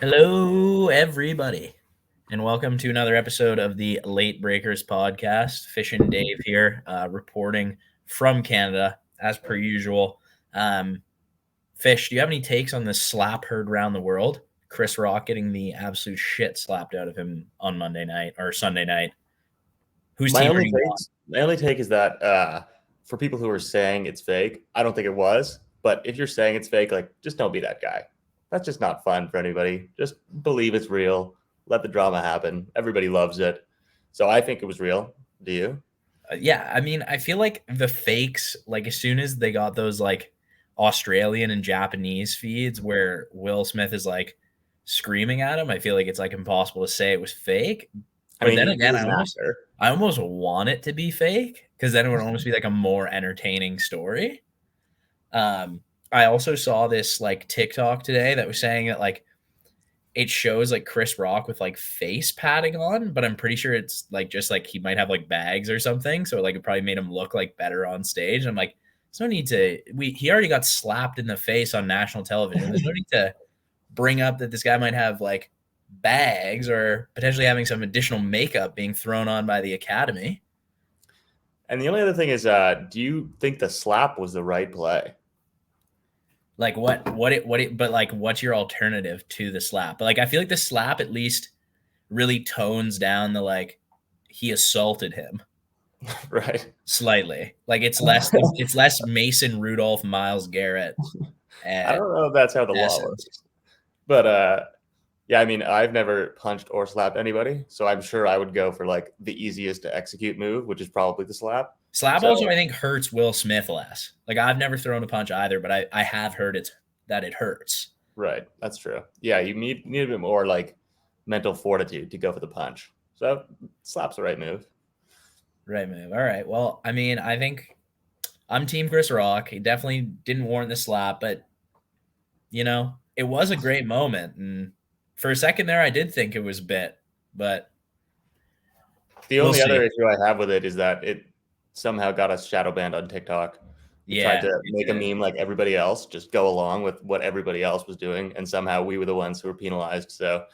Hello, everybody, and welcome to another episode of the Late Breakers podcast. Fish and Dave here, reporting from Canada as per usual. Um, Fish, do you have any takes on this slap heard around the world? Chris Rock getting the absolute shit slapped out of him on Monday night or Sunday night. Whose My team are only you take, on? my only take is that for people who are saying it's fake, I don't think it was. But if you're saying it's fake, like just don't be that guy. That's just not fun for anybody. Just believe it's real. Let the drama happen. Everybody loves it. So I think it was real. Do you? Yeah, I mean, I feel like the fakes, like as soon as they got those like Australian and Japanese feeds where Will Smith is like screaming at him, I feel like it's like impossible to say it was fake. I But mean, then he again, is an actor. I almost want it to be fake because then it would almost be like a more entertaining story. Um, I also saw this like TikTok today that was saying that like it shows like Chris Rock with like face padding on, but I'm pretty sure it's like just like he might have like bags or something. So like it probably made him look like better on stage. I'm like, there's no need to he already got slapped in the face on national television. There's no need to bring up that this guy might have like bags or potentially having some additional makeup being thrown on by the academy. And the only other thing is, do you think the slap was the right play? Like what it but like what's your alternative to the slap? But like I feel like the slap at least really tones down the like he assaulted him Right. slightly. Like it's less Mason Rudolph, Miles Garrett I at don't know if that's how the law essence. works, but yeah, I mean, I've never punched or slapped anybody, so I'm sure I would go for like the easiest to execute move, which is probably the slap. Slap So, also I think hurts Will Smith less. Like I've never thrown a punch either, but I have heard that it hurts. right, that's true. Yeah, you need a bit more like mental fortitude to go for the punch. So, slap's the right move. Right move. All right. Well, I mean, I think I'm Team Chris Rock. He definitely didn't warrant the slap, but it was a great moment. And for a second there, I did think it was a bit, but The we'll only other see. issue I have with it is that it somehow got us shadow banned on TikTok. We tried Yeah, to it make a did. meme like everybody else, just go along with what everybody else was doing, and somehow we were the ones who were penalized. So,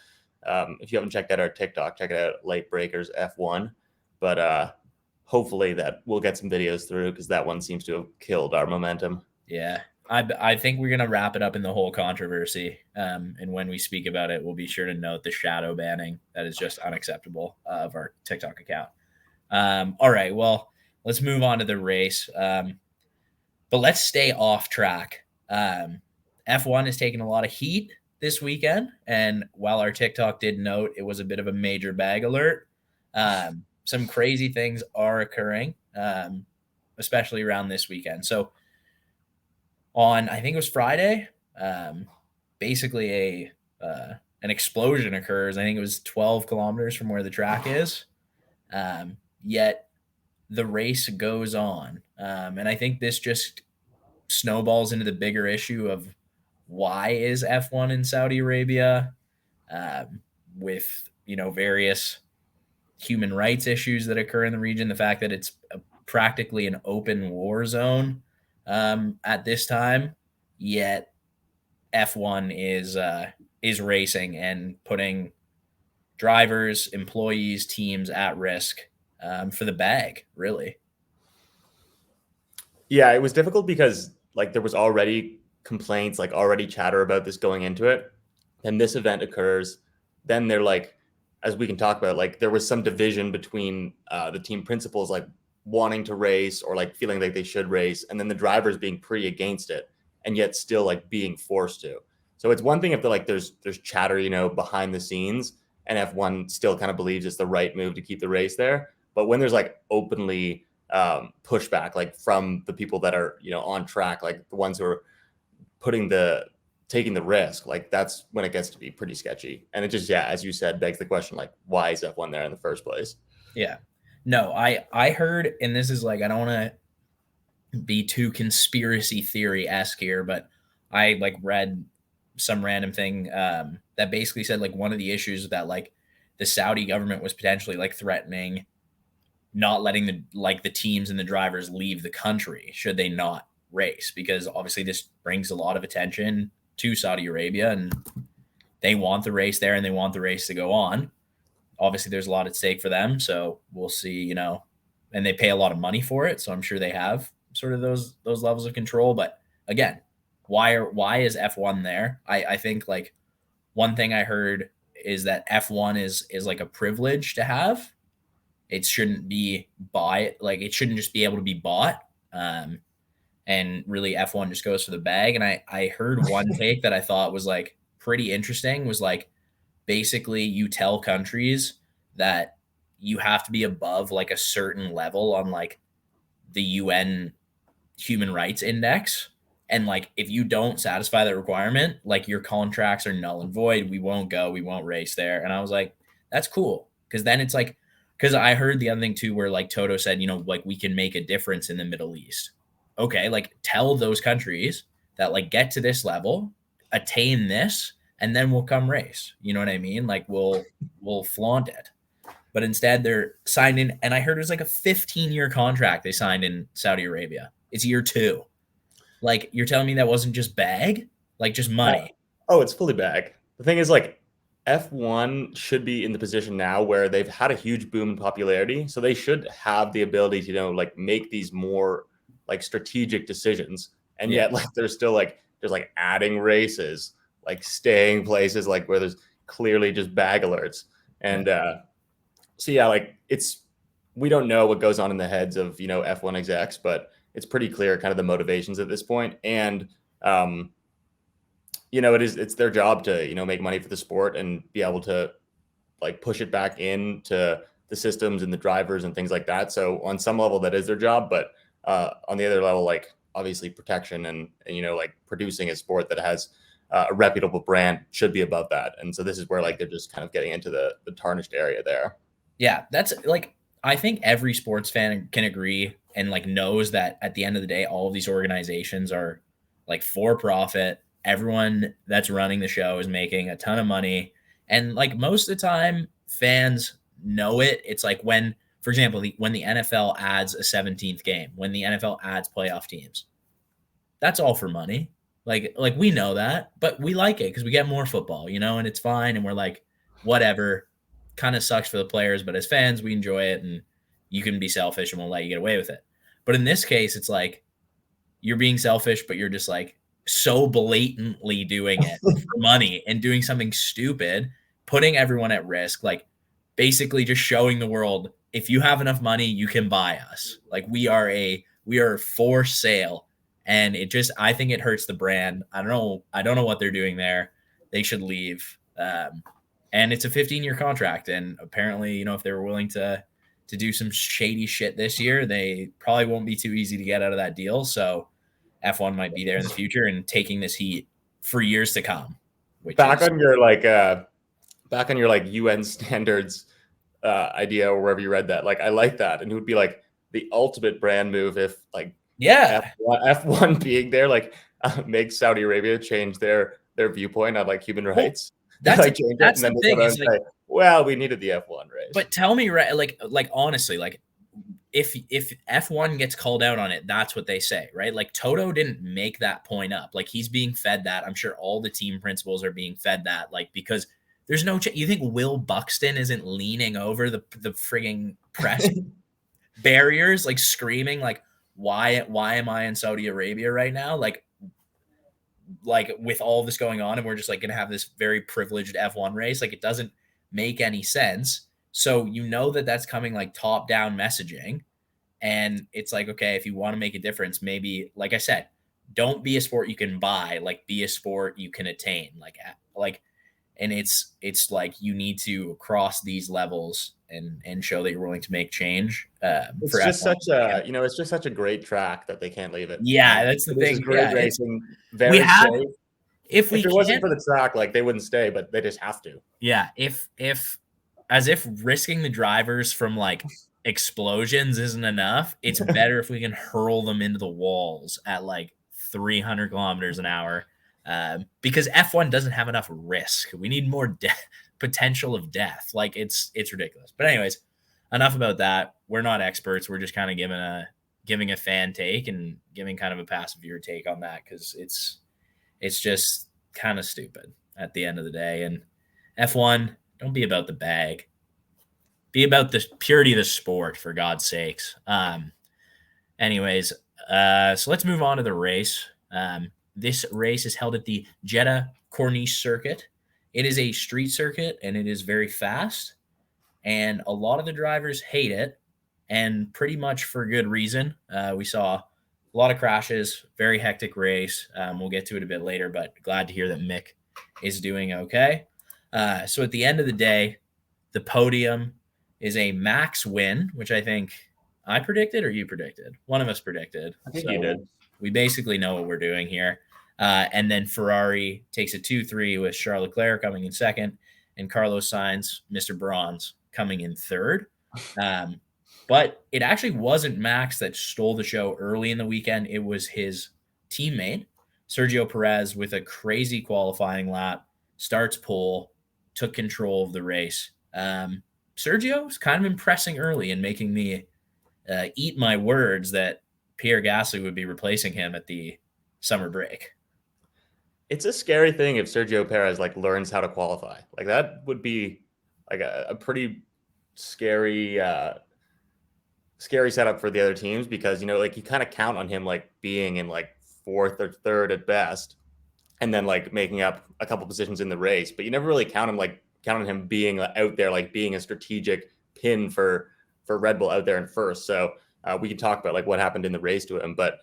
if you haven't checked out our TikTok, check it out, Late Breakers F1. But hopefully that we'll get some videos through because that one seems to have killed our momentum. Yeah. I think we're gonna wrap it up in the whole controversy. And when we speak about it, we'll be sure to note the shadow banning that is just unacceptable of our TikTok account. All right, well, let's move on to the race. But let's stay off track. F1 has taken a lot of heat this weekend, and while our TikTok did note it was a bit of a major bag alert, some crazy things are occurring, especially around this weekend. So on I think it was Friday. Basically, an explosion occurs. I think it was 12 kilometers from where the track is. Yet the race goes on, and I think this just snowballs into the bigger issue of why is F1 in Saudi Arabia, with various human rights issues that occur in the region. The fact that it's practically an open war zone at this time, yet F1 is racing and putting drivers, employees, teams at risk for the bag. Really, Yeah, it was difficult because like there was already complaints, like already chatter about this going into it. Then this event occurs. Then they're like, as we can talk about, like there was some division between the team principals, like wanting to race or like feeling like they should race, and then the drivers being pretty against it, and yet still like being forced to. So it's one thing if there's chatter, behind the scenes, and F1 still kind of believes it's the right move to keep the race there. But when there's like openly pushback, like from the people that are on track, like the ones who are putting the taking the risk, like that's when it gets to be pretty sketchy. And it just, yeah, as you said, begs the question, like, why is F1 there in the first place? yeah. No, I heard, and this is like I don't want to be too conspiracy theory esque here, but I like read some random thing that basically said like one of the issues that like the Saudi government was potentially like threatening not letting the teams and the drivers leave the country should they not race, because obviously this brings a lot of attention to Saudi Arabia, and they want the race there and they want the race to go on. Obviously, there's a lot at stake for them, so we'll see. And they pay a lot of money for it, so I'm sure they have sort of those levels of control. But again, why is F1 there? I think like one thing I heard is that F1 is like a privilege to have. It shouldn't be it shouldn't just be able to be bought. And really F1 just goes for the bag. And I heard one take that I thought was like pretty interesting, was like basically you tell countries that you have to be above like a certain level on like the UN Human Rights Index. And like if you don't satisfy that requirement, like your contracts are null and void. We won't race there. And I was like, that's cool. Cause then it's like, because I heard the other thing too, where like Toto said, like we can make a difference in the Middle East. Okay, like tell those countries that like get to this level, attain this, and then we'll come race. You know what I mean? Like we'll flaunt it. But instead they're signed in, and I heard it was like a 15-year contract they signed in Saudi Arabia. It's year 2. Like you're telling me that wasn't just bag, like just money. Oh, it's fully bag. The thing is like F1 should be in the position now where they've had a huge boom in popularity. So they should have the ability to, like make these more like strategic decisions. And yet like there's still like, there's like adding races, like staying places like where there's clearly just bag alerts. And so yeah, like we don't know what goes on in the heads of, F1 execs, but it's pretty clear kind of the motivations at this point. And, it's their job to, make money for the sport and be able to like push it back into the systems and the drivers and things like that. So on some level that is their job, but on the other level, like obviously protection and like producing a sport that has a reputable brand should be above that. And so this is where like they're just kind of getting into the tarnished area there. Yeah, that's like, I think every sports fan can agree and like knows that at the end of the day, all of these organizations are like for profit. Everyone that's running the show is making a ton of money. And like most of the time, fans know it. It's like when, for example, when the NFL adds a 17th game, when the NFL adds playoff teams, that's all for money. Like we know that, but we like it because we get more football, and it's fine. And we're like, whatever, kind of sucks for the players, but as fans, we enjoy it. And you can be selfish and we'll let you get away with it. But in this case, it's like you're being selfish, but you're just like so blatantly doing it for money and doing something stupid, putting everyone at risk, like basically just showing the world, if you have enough money, you can buy us. Like we are for sale. And I think it hurts the brand. I don't know what they're doing there. They should leave. And it's a 15-year contract. And apparently, if they were willing to do some shady shit this year, they probably won't be too easy to get out of that deal. So F1 might be there in the future and taking this heat for years to come. Back on your UN standards idea or wherever you read that, like I like that, and it would be like the ultimate brand move if like F1 being there like makes Saudi Arabia change their viewpoint on like human rights. That's like, that's the thing. Is like, well, we needed the F1 race. But tell me, right? Like honestly, like if F1 gets called out on it, that's what they say, right? Like Toto didn't make that point up. Like he's being fed that. I'm sure all the team principals are being fed that. Like because there's no you think Will Buxton isn't leaning over the frigging press barriers, like screaming, like why am I in Saudi Arabia right now? Like with all this going on, and we're just like going to have this very privileged F1 race. Like it doesn't make any sense. So that's coming like top down messaging. And it's like, okay, if you want to make a difference, maybe, like I said, don't be a sport you can buy, like be a sport you can attain. And it's like, you need to cross these levels and show that you're willing to make change. It's just such a, it's just such a great track that they can't leave it. Yeah, that's the thing. Great racing, very safe. If it wasn't for the track, like they wouldn't stay, but they just have to. Yeah, if risking the drivers from like explosions isn't enough, it's better if we can hurl them into the walls at like 300 kilometers an hour. Because F1 doesn't have enough risk. We need more potential of death. Like it's ridiculous. But anyways, enough about that. We're not experts. We're just kind of giving a fan take and giving kind of a passive viewer take on that, because it's just kind of stupid. at the end of the day. And F1, don't be about the bag. Be about the purity of the sport, for God's sakes. Anyways, so let's move on to the race. This race is held at the Jeddah Corniche circuit. It is a street circuit and it is very fast. And a lot of the drivers hate it, and pretty much for good reason. We saw a lot of crashes, very hectic race. We'll get to it a bit later, but glad to hear that Mick is doing okay. So at the end of the day, the podium is a Max win, which I think I predicted or you predicted. One of us predicted. I think you did. We basically know what we're doing here. And then Ferrari takes a 2-3 with Charles Leclerc coming in second and Carlos Sainz, Mr. Bronze, coming in third. But it actually wasn't Max that stole the show early in the weekend. It was his teammate, Sergio Perez, with a crazy qualifying lap, starts pole, took control of the race. Sergio was kind of impressing early and making me eat my words that Pierre Gasly would be replacing him at the summer break. It's a scary thing if Sergio Perez like learns how to qualify. Like that would be like a pretty scary scary setup for the other teams, because like you kind of count on him like being in like fourth or third at best and then like making up a couple positions in the race, but you never really count on him being out there, like being a strategic pin for Red Bull out there in first. So we can talk about like what happened in the race to him, but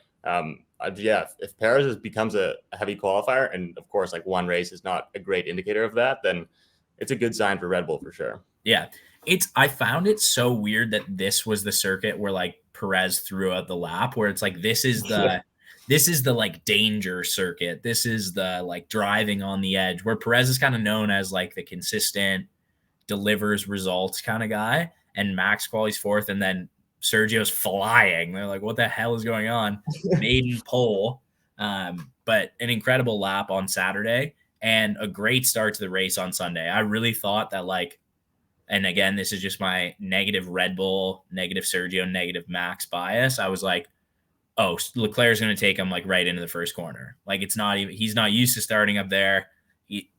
yeah, if Perez becomes a heavy qualifier, and of course like one race is not a great indicator of that, then it's a good sign for Red Bull for sure. Yeah. I found it so weird that this was the circuit where like Perez threw out the lap, where it's like, this is the like danger circuit. This is the like driving on the edge, where Perez is kind of known as like the consistent, delivers results kind of guy. And Max qualifies fourth, and then Sergio's flying. They're like, what the hell is going on? Maiden pole. But an incredible lap on Saturday and a great start to the race on Sunday. I really thought that like, and again, this is just my negative Red Bull, negative Sergio, negative Max bias. I was like, oh, Leclerc's going to take him like right into the first corner. Like it's not even, he's not used to starting up there.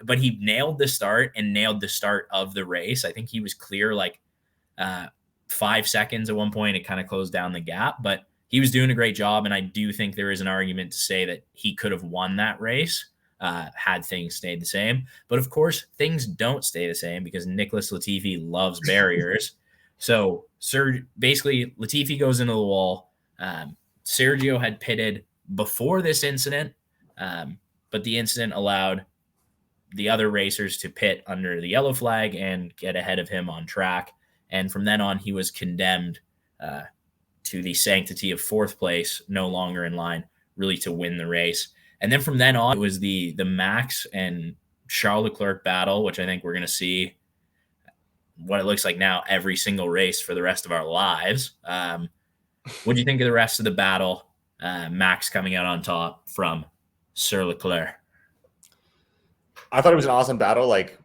But he nailed the start and nailed the start of the race. I think he was clear like 5 seconds at one point. It kind of closed down the gap, but he was doing a great job. And I do think there is an argument to say that he could have won that race had things stayed the same. But of course, things don't stay the same because Nicholas Latifi loves barriers. So basically, Latifi goes into the wall. Sergio had pitted before this incident, but the incident allowed the other racers to pit under the yellow flag and get ahead of him on track. And from then on, he was condemned to the sanctity of fourth place, no longer in line, really to win the race. And then from then on, it was the Max and Charles Leclerc battle, which I think we're going to see what it looks like now every single race for the rest of our lives. What do you think of the rest of the battle? Max coming out on top from Sir Leclerc. I thought it was an awesome battle. Like,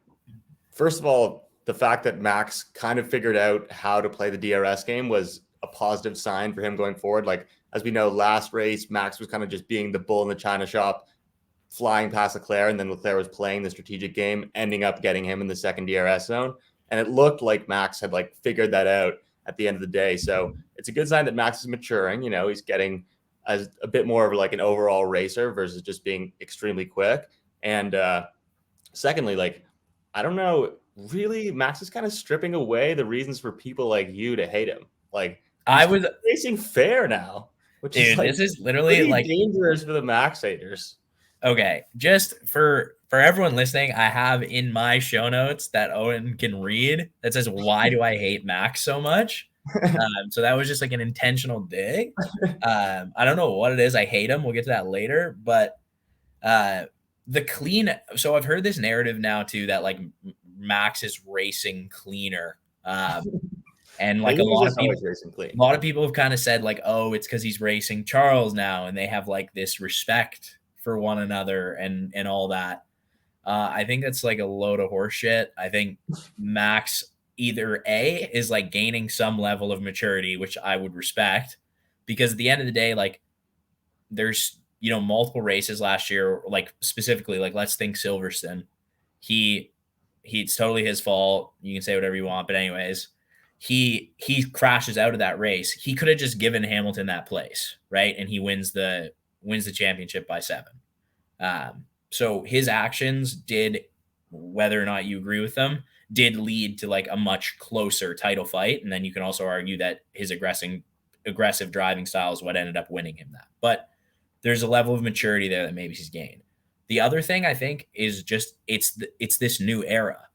first of all, the fact that Max kind of figured out how to play the DRS game was a positive sign for him going forward. Like, as we know, last race, Max was kind of just being the bull in the china shop, flying past Leclerc, and then Leclerc was playing the strategic game, ending up getting him in the second DRS zone. And it looked like Max had like figured that out at the end of the day. So it's a good sign that Max is maturing. He's getting as a bit more of like an overall racer versus just being extremely quick. And secondly, like, I don't know, really, Max is kind of stripping away the reasons for people like you to hate him. Like, I was racing fair now, which dude, is like, this is literally like dangerous for the Max haters. Okay, just for everyone listening, I have in my show notes that Owen can read that says, "Why do I hate Max so much?" So that was just like an intentional dig. I don't know what it is. I hate him. We'll get to that later. But the clean. So I've heard this narrative now too that like Max is racing cleaner. And like a lot of people have kind of said like, oh, it's because he's racing Charles now, and they have like this respect for one another and all that. I think that's like a load of horse shit. I think Max either A is like gaining some level of maturity, which I would respect, because at the end of the day, like there's multiple races last year, like specifically, like let's think Silverstone. It's totally his fault. You can say whatever you want, but anyways, he crashes out of that race. He could have just given Hamilton that place, right? And he wins the championship by 7. So his actions did, whether or not you agree with them, did lead to like a much closer title fight. And then you can also argue that his aggressive driving style is what ended up winning him that. But there's a level of maturity there that maybe he's gained. The other thing I think is just it's this new era.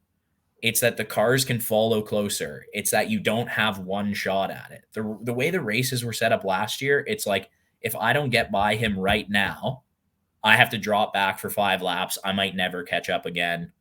It's that the cars can follow closer. It's that you don't have one shot at it. The way the races were set up last year, it's like if I don't get by him right now, I have to drop back for 5 laps. I might never catch up again.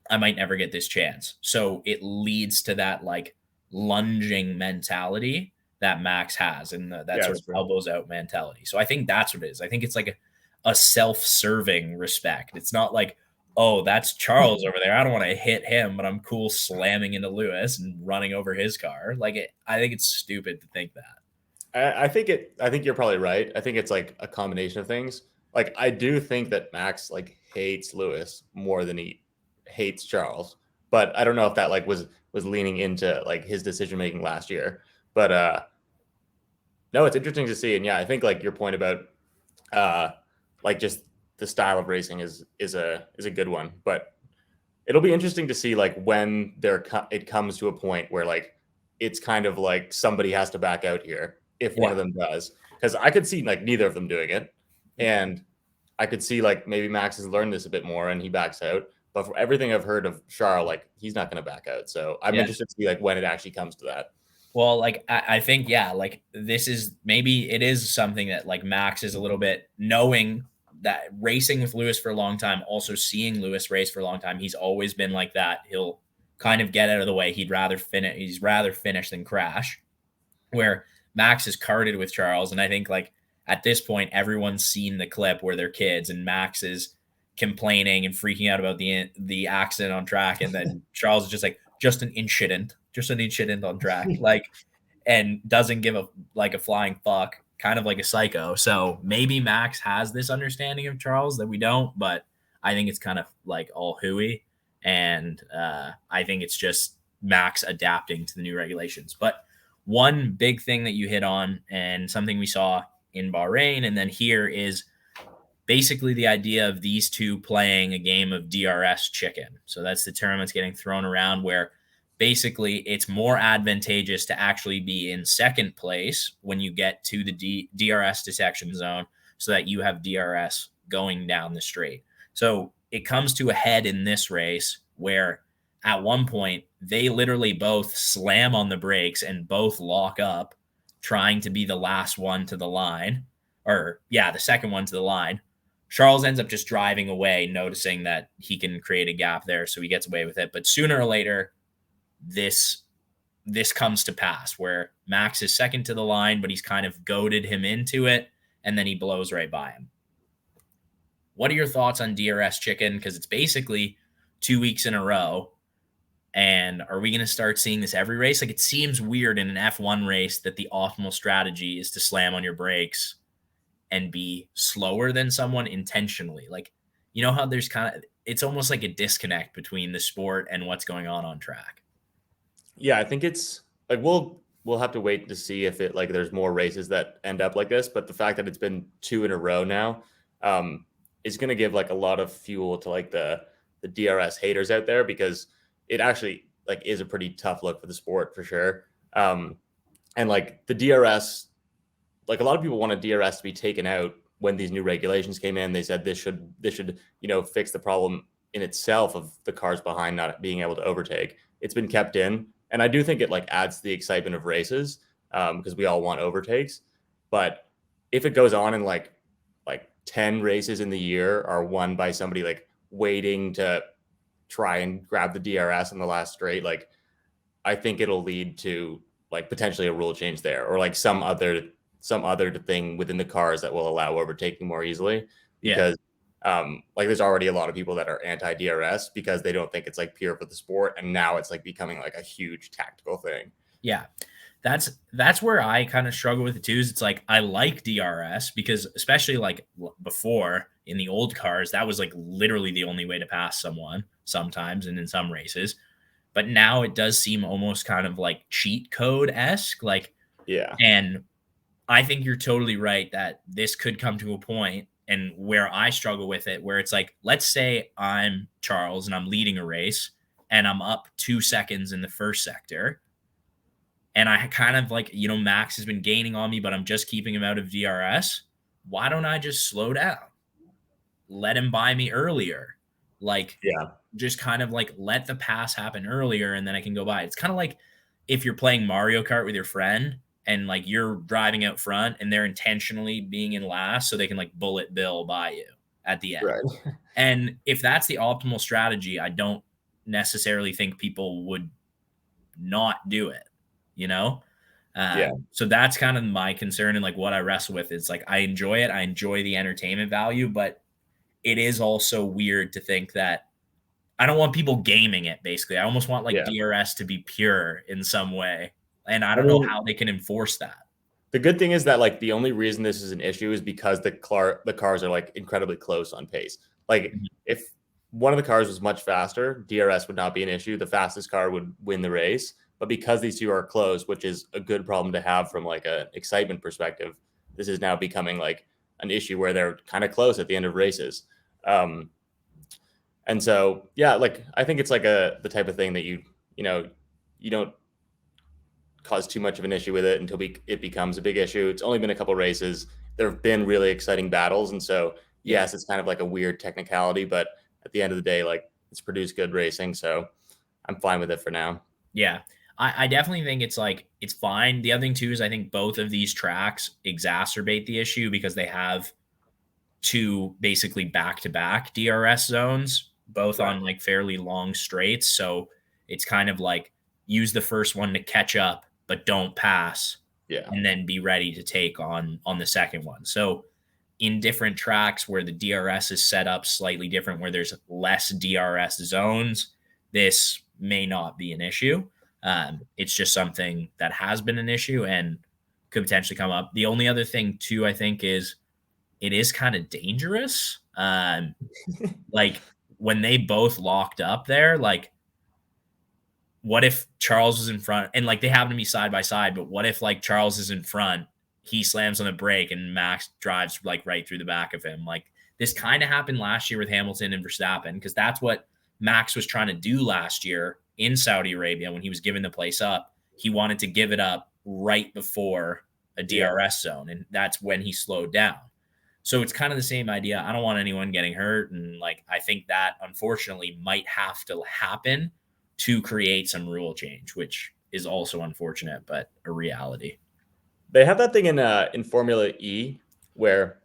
I might never get this chance. So it leads to that like lunging mentality that Max has and that sort of elbows out mentality. So I think that's what it is. I think it's like a self-serving respect. It's not like, oh, that's Charles over there. I don't want to hit him, but I'm cool slamming into Lewis and running over his car. I think it's stupid to think that. I think you're probably right. I think it's like a combination of things. Like I do think that Max like hates Lewis more than he hates Charles, but I don't know if that like was leaning into like his decision making last year. But no, it's interesting to see. And yeah, I think like your point about like just the style of racing is a good one. But it'll be interesting to see like when it comes to a point where like it's kind of like somebody has to back out here if one of them does. Because I could see like neither of them doing it. And I could see like maybe Max has learned this a bit more and he backs out. But for everything I've heard of Charles, like he's not going to back out. So I'm interested to see like when it actually comes to that. Well, like I think, yeah, like this is maybe it is something that like Max is a little bit knowing that racing with Lewis for a long time, also seeing Lewis race for a long time. He's always been like that. He'll kind of get out of the way. He's rather finish than crash. Where Max is carded with Charles, and I think like at this point, everyone's seen the clip where they're kids and Max is complaining and freaking out about the accident on track, and then Charles is just like, just an incident on track, like, and doesn't give a flying fuck, kind of like a psycho. So maybe Max has this understanding of Charles that we don't, but I think it's kind of like all hooey, and I think it's just Max adapting to the new regulations. But one big thing that you hit on, and something we saw in Bahrain and then here, is basically the idea of these two playing a game of DRS chicken. So that's the term that's getting thrown around, where basically it's more advantageous to actually be in second place when you get to the DRS detection zone so that you have DRS going down the straight. So it comes to a head in this race where at one point they literally both slam on the brakes and both lock up trying to be the last one to the line, or the second one to the line. Charles ends up just driving away, noticing that he can create a gap there, so he gets away with it. But sooner or later, this comes to pass where Max is second to the line, but he's kind of goaded him into it, and then he blows right by him. What are your thoughts on DRS chicken? Because it's basically 2 weeks in a row. And are we going to start seeing this every race? Like, it seems weird in an F1 race that the optimal strategy is to slam on your brakes and be slower than someone intentionally. Like, you know how there's it's almost like a disconnect between the sport and what's going on track. Yeah, I think it's like we'll have to wait to see if it like there's more races that end up like this. But the fact that it's been 2 in a row now is going to give like a lot of fuel to like the DRS haters out there, because it actually like is a pretty tough look for the sport for sure. And like the DRS, like a lot of people wanted DRS to be taken out when these new regulations came in. They said this should fix the problem in itself of the cars behind not being able to overtake. It's been kept in, and I do think it like adds to the excitement of races because we all want overtakes. But if it goes on and like 10 races in the year are won by somebody like waiting to try and grab the DRS in the last straight, like I think it'll lead to like potentially a rule change there, or like some other thing within the cars that will allow overtaking more easily, because like there's already a lot of people that are anti-DRS because they don't think it's like pure for the sport, and now it's like becoming like a huge tactical thing. Yeah, that's where I kind of struggle with it too. Is it's like I like DRS because especially like before in the old cars, that was like literally the only way to pass someone sometimes and in some races. But now it does seem almost kind of like cheat code-esque. Like, Yeah. and I think you're totally right that this could come to a point, and where I struggle with it, where it's like, let's say I'm Charles and I'm leading a race and I'm up 2 seconds in the first sector. And I kind of like, Max has been gaining on me, but I'm just keeping him out of DRS. Why don't I just slow down? Let him buy me earlier. Like, Yeah. just kind of like let the pass happen earlier and then I can go by. It's kind of like if you're playing Mario Kart with your friend and like you're driving out front and they're intentionally being in last so they can like bullet bill by you at the end. Right. And if that's the optimal strategy, I don't necessarily think people would not do it, Yeah. So that's kind of my concern and like what I wrestle with. It's like I enjoy it. I enjoy the entertainment value, but it is also weird to think that I don't want people gaming it, basically. I almost want like Yeah. DRS to be pure in some way. And I don't mean, know how they can enforce that. The good thing is that like the only reason this is an issue is because the cars are like incredibly close on pace. Like if one of the cars was much faster, DRS would not be an issue. The fastest car would win the race. But because these two are close, which is a good problem to have from like an excitement perspective, this is now becoming like an issue where they're kind of close at the end of races. And so, yeah, like I think it's like the type of thing that you don't cause too much of an issue with it until it becomes a big issue. It's only been a couple races. There have been really exciting battles. And so, yes, it's kind of like a weird technicality, but at the end of the day, like it's produced good racing. So I'm fine with it for now. Yeah. I definitely think it's fine. The other thing too is I think both of these tracks exacerbate the issue because they have two basically back-to-back DRS zones, both on like fairly long straights. So it's kind of like use the first one to catch up, but don't pass. Yeah. And then be ready to take on the second one. So in different tracks where the DRS is set up slightly different, where there's less DRS zones, this may not be an issue. It's just something that has been an issue and could potentially come up. The only other thing too, I think, is it is kind of dangerous. Like when they both locked up there, like what if Charles was in front and like they happen to be side by side, but what if like Charles is in front, he slams on the brake and Max drives like right through the back of him? Like this kind of happened last year with Hamilton and Verstappen because that's what Max was trying to do last year in Saudi Arabia when he was giving the place up. He wanted to give it up right before a DRS zone, and that's when he slowed down. So it's kind of the same idea. I don't want anyone getting hurt, and like I think that unfortunately might have to happen to create some rule change, which is also unfortunate, but a reality. They have that thing in Formula E where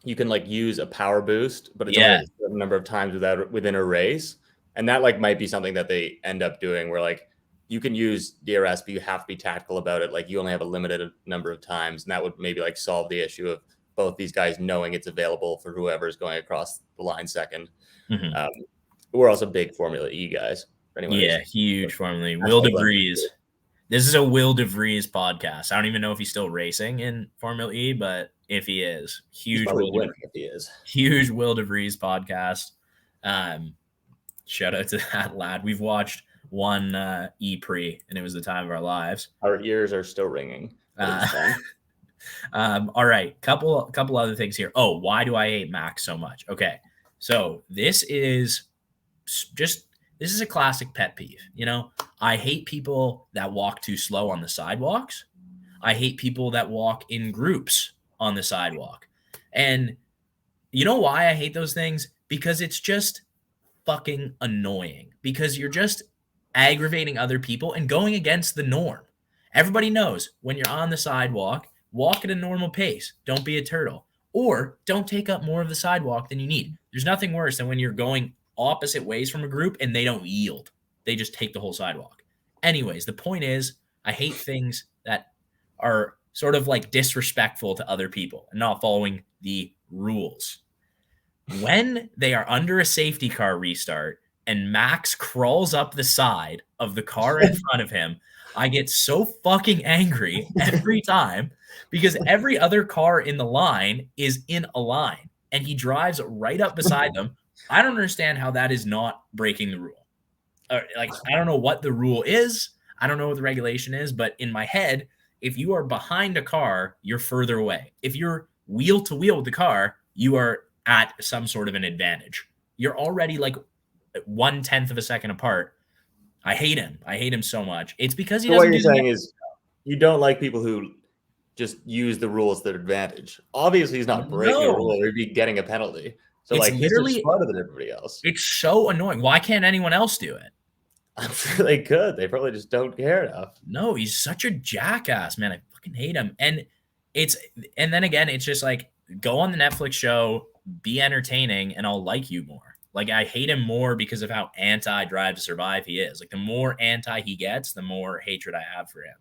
you can like use a power boost, but it's only a certain number of times within a race. And that like might be something that they end up doing where like you can use DRS, but you have to be tactical about it. Like you only have a limited number of times, and that would maybe like solve the issue of both these guys knowing it's available for whoever is going across the line second. We're also big Formula E guys. Yeah, huge Formula E. Will DeVries. This is a Will DeVries podcast. I don't even know if he's still racing in Formula E, but if he is, huge Will DeVries podcast. Shout out to that lad. We've watched one E-Prix, and it was the time of our lives. Our ears are still ringing. All right, couple other things here. Oh, why do I hate Max so much? Okay, so this is a classic pet peeve. I hate people that walk too slow on the sidewalks. I hate people that walk in groups on the sidewalk. And you know why I hate those things? Because it's just fucking annoying. Because you're just aggravating other people and going against the norm. Everybody knows when you're on the sidewalk, walk at a normal pace. Don't be a turtle. Or don't take up more of the sidewalk than you need. There's nothing worse than when you're going opposite ways from a group and they don't yield. They just take the whole sidewalk. Anyways, the point is I hate things that are sort of like disrespectful to other people and not following the rules. When they are under a safety car restart and Max crawls up the side of the car in front of him, I get so fucking angry every time because every other car in the line is in a line. and he drives right up beside them. I don't understand how that is not breaking the rule. Like, I don't know what the rule is. I don't know what the regulation is, but in my head, if you are behind a car, you're further away. If you're wheel to wheel with the car, you are at some sort of an advantage. You're already like 1/10 of a second apart. I hate him. I hate him so much. It's because he So what doesn't you're do the saying is you don't like people who just use the rules to their advantage. Obviously, he's not breaking a no. rule; he'd be getting a penalty. So It's like he's just literally smarter than everybody else. it's so annoying. Why can't anyone else do it? I'm sure they could. They probably just don't care enough. No, he's such a jackass, man. I fucking hate him. It's and then again, it's just like go on the Netflix show, be entertaining, and I'll like you more. Like I hate him more because of how anti Drive to Survive he is. Like the more anti he gets, the more hatred I have for him.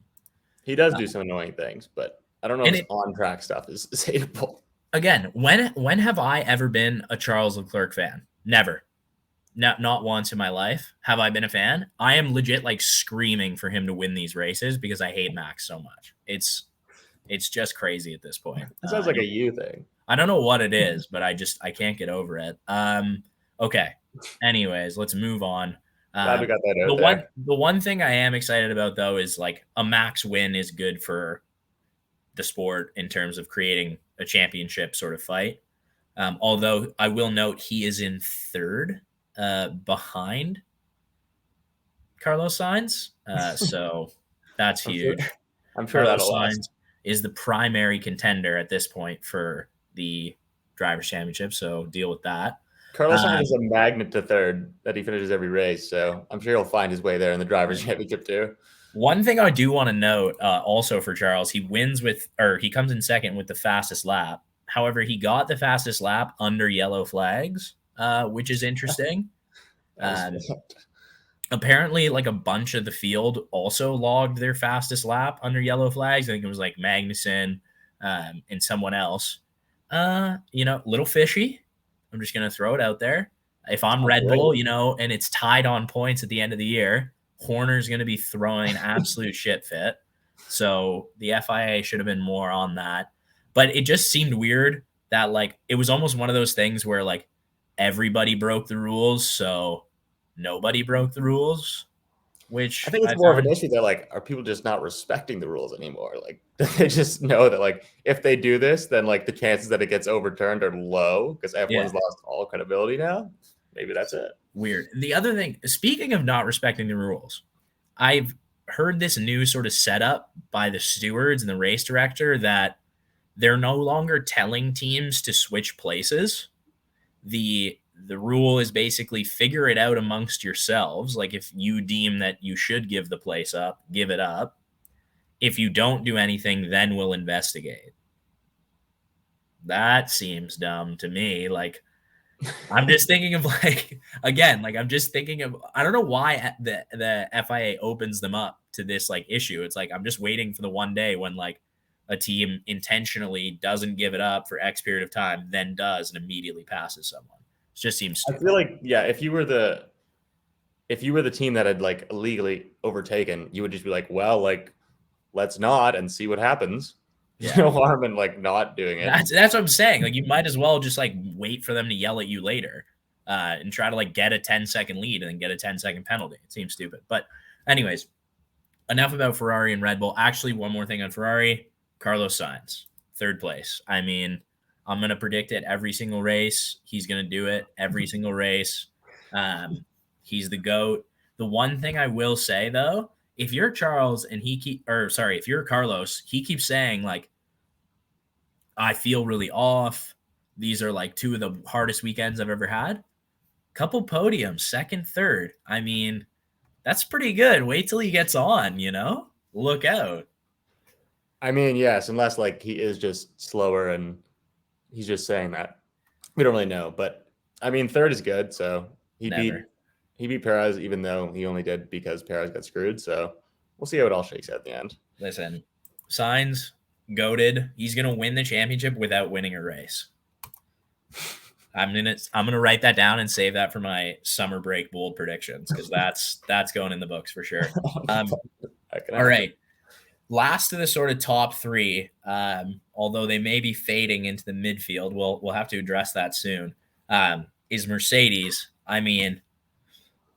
He does do some annoying things, but I don't know if And his on-track stuff is hateable. again, when have I ever been a Charles Leclerc fan? Never. Not once in my life have I been a fan. I am legit like screaming for him to win these races because I hate Max so much. It's just crazy at this point. It sounds like a you thing. I don't know what it is, but I can't get over it. Okay. Anyways, let's move on. Glad we got that out there. The one thing I am excited about though is like a Max win is good for the sport in terms of creating a championship sort of fight. Although I will note he is in third behind Carlos Sainz. So that's huge. I'm sure Carlos that'll Sainz last. is the primary contender at this point for the Drivers' Championship. So deal with that. Carlos Sainz is a magnet to third that he finishes every race, so I'm sure he'll find his way there in the Drivers' Championship too. One thing I do want to note also for Charles, he comes in second with the fastest lap. However, he got the fastest lap under yellow flags, which is interesting. Apparently, like a bunch of the field also logged their fastest lap under yellow flags. I think it was like Magnussen and someone else. Little fishy. I'm just going to throw it out there. If I'm Red Bull, and it's tied on points at the end of the year, Horner's going to be throwing an absolute shit fit. So the FIA should have been more on that. But it just seemed weird that like it was almost one of those things where like everybody broke the rules, so nobody broke the rules. Which I think it's more of an issue that like are people just not respecting the rules anymore? Like they just know that like if they do this, then like the chances that it gets overturned are low because everyone's lost all credibility now. Maybe that's it. Weird. The other thing, speaking of not respecting the rules, I've heard this new sort of setup by the stewards and the race director that they're no longer telling teams to switch places. The rule is basically figure it out amongst yourselves. Like if you deem that you should give the place up, give it up. If you don't do anything, then we'll investigate. That seems dumb to me. Like I'm just thinking of like, again, like I'm just thinking of, I don't know why the FIA opens them up to this like issue. It's like, I'm just waiting for the one day when like a team intentionally doesn't give it up for X period of time, then does and immediately passes someone. It just seems stupid. I feel like, yeah, if you were the team that had like illegally overtaken, you would just be like, well, like, let's not and see what happens. Yeah. No harm in like not doing it. That's what I'm saying. Like you might as well just like wait for them to yell at you later and try to like get a 10-second lead and then get a 10-second penalty. It seems stupid. But anyways, enough about Ferrari and Red Bull. Actually, one more thing on Ferrari. Carlos Sainz, third place. I mean, I'm going to predict it every single race. He's going to do it every single race. He's the GOAT. The one thing I will say, though, if you're Charles and if you're Carlos, he keeps saying, like, I feel really off. These are, like, two of the hardest weekends I've ever had. Couple podiums, second, third. I mean, that's pretty good. Wait till he gets on, Look out. I mean, yes, unless like he is just slower and he's just saying that. We don't really know, but I mean, third is good. So he beat Perez, even though he only did because Perez got screwed. So we'll see how it all shakes out at the end. Listen, Sainz, goated. He's gonna win the championship without winning a race. I'm gonna write that down and save that for my summer break bold predictions because that's going in the books for sure. All right. Last of the sort of top three, although they may be fading into the midfield, we'll have to address that soon. Is Mercedes. I mean,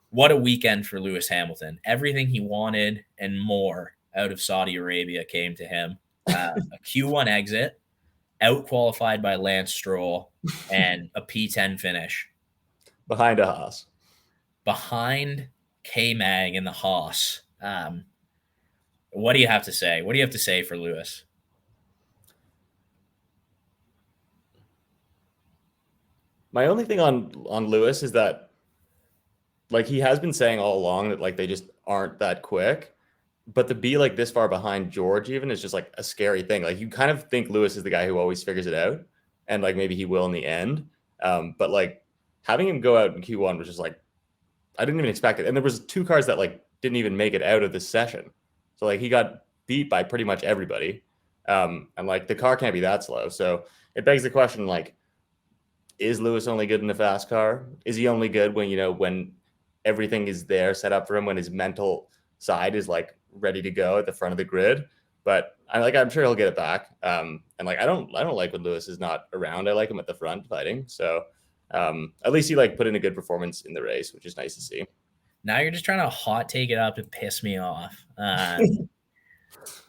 what a weekend for Lewis Hamilton. Everything he wanted and more out of Saudi Arabia came to him. A Q1 exit, out qualified by Lance Stroll, and a P10 finish behind a Haas. Behind K-Mag and the Haas. What do you have to say? What do you have to say for Lewis? My only thing on Lewis is that, like, he has been saying all along that, like, they just aren't that quick. But to be like this far behind George even is just like a scary thing. Like, you kind of think Lewis is the guy who always figures it out, and like maybe he will in the end. But like having him go out in Q1 was just like, I didn't even expect it. And there was 2 cars that like didn't even make it out of this session. So like he got beat by pretty much everybody. And like the car can't be that slow. So it begs the question, like, is Lewis only good in a fast car? Is he only good when, when everything is there set up for him, when his mental side is like ready to go at the front of the grid? But I'm sure he'll get it back. And like I don't like when Lewis is not around. I like him at the front fighting. So at least he like put in a good performance in the race, which is nice to see. Now you're just trying to hot take it up to piss me off.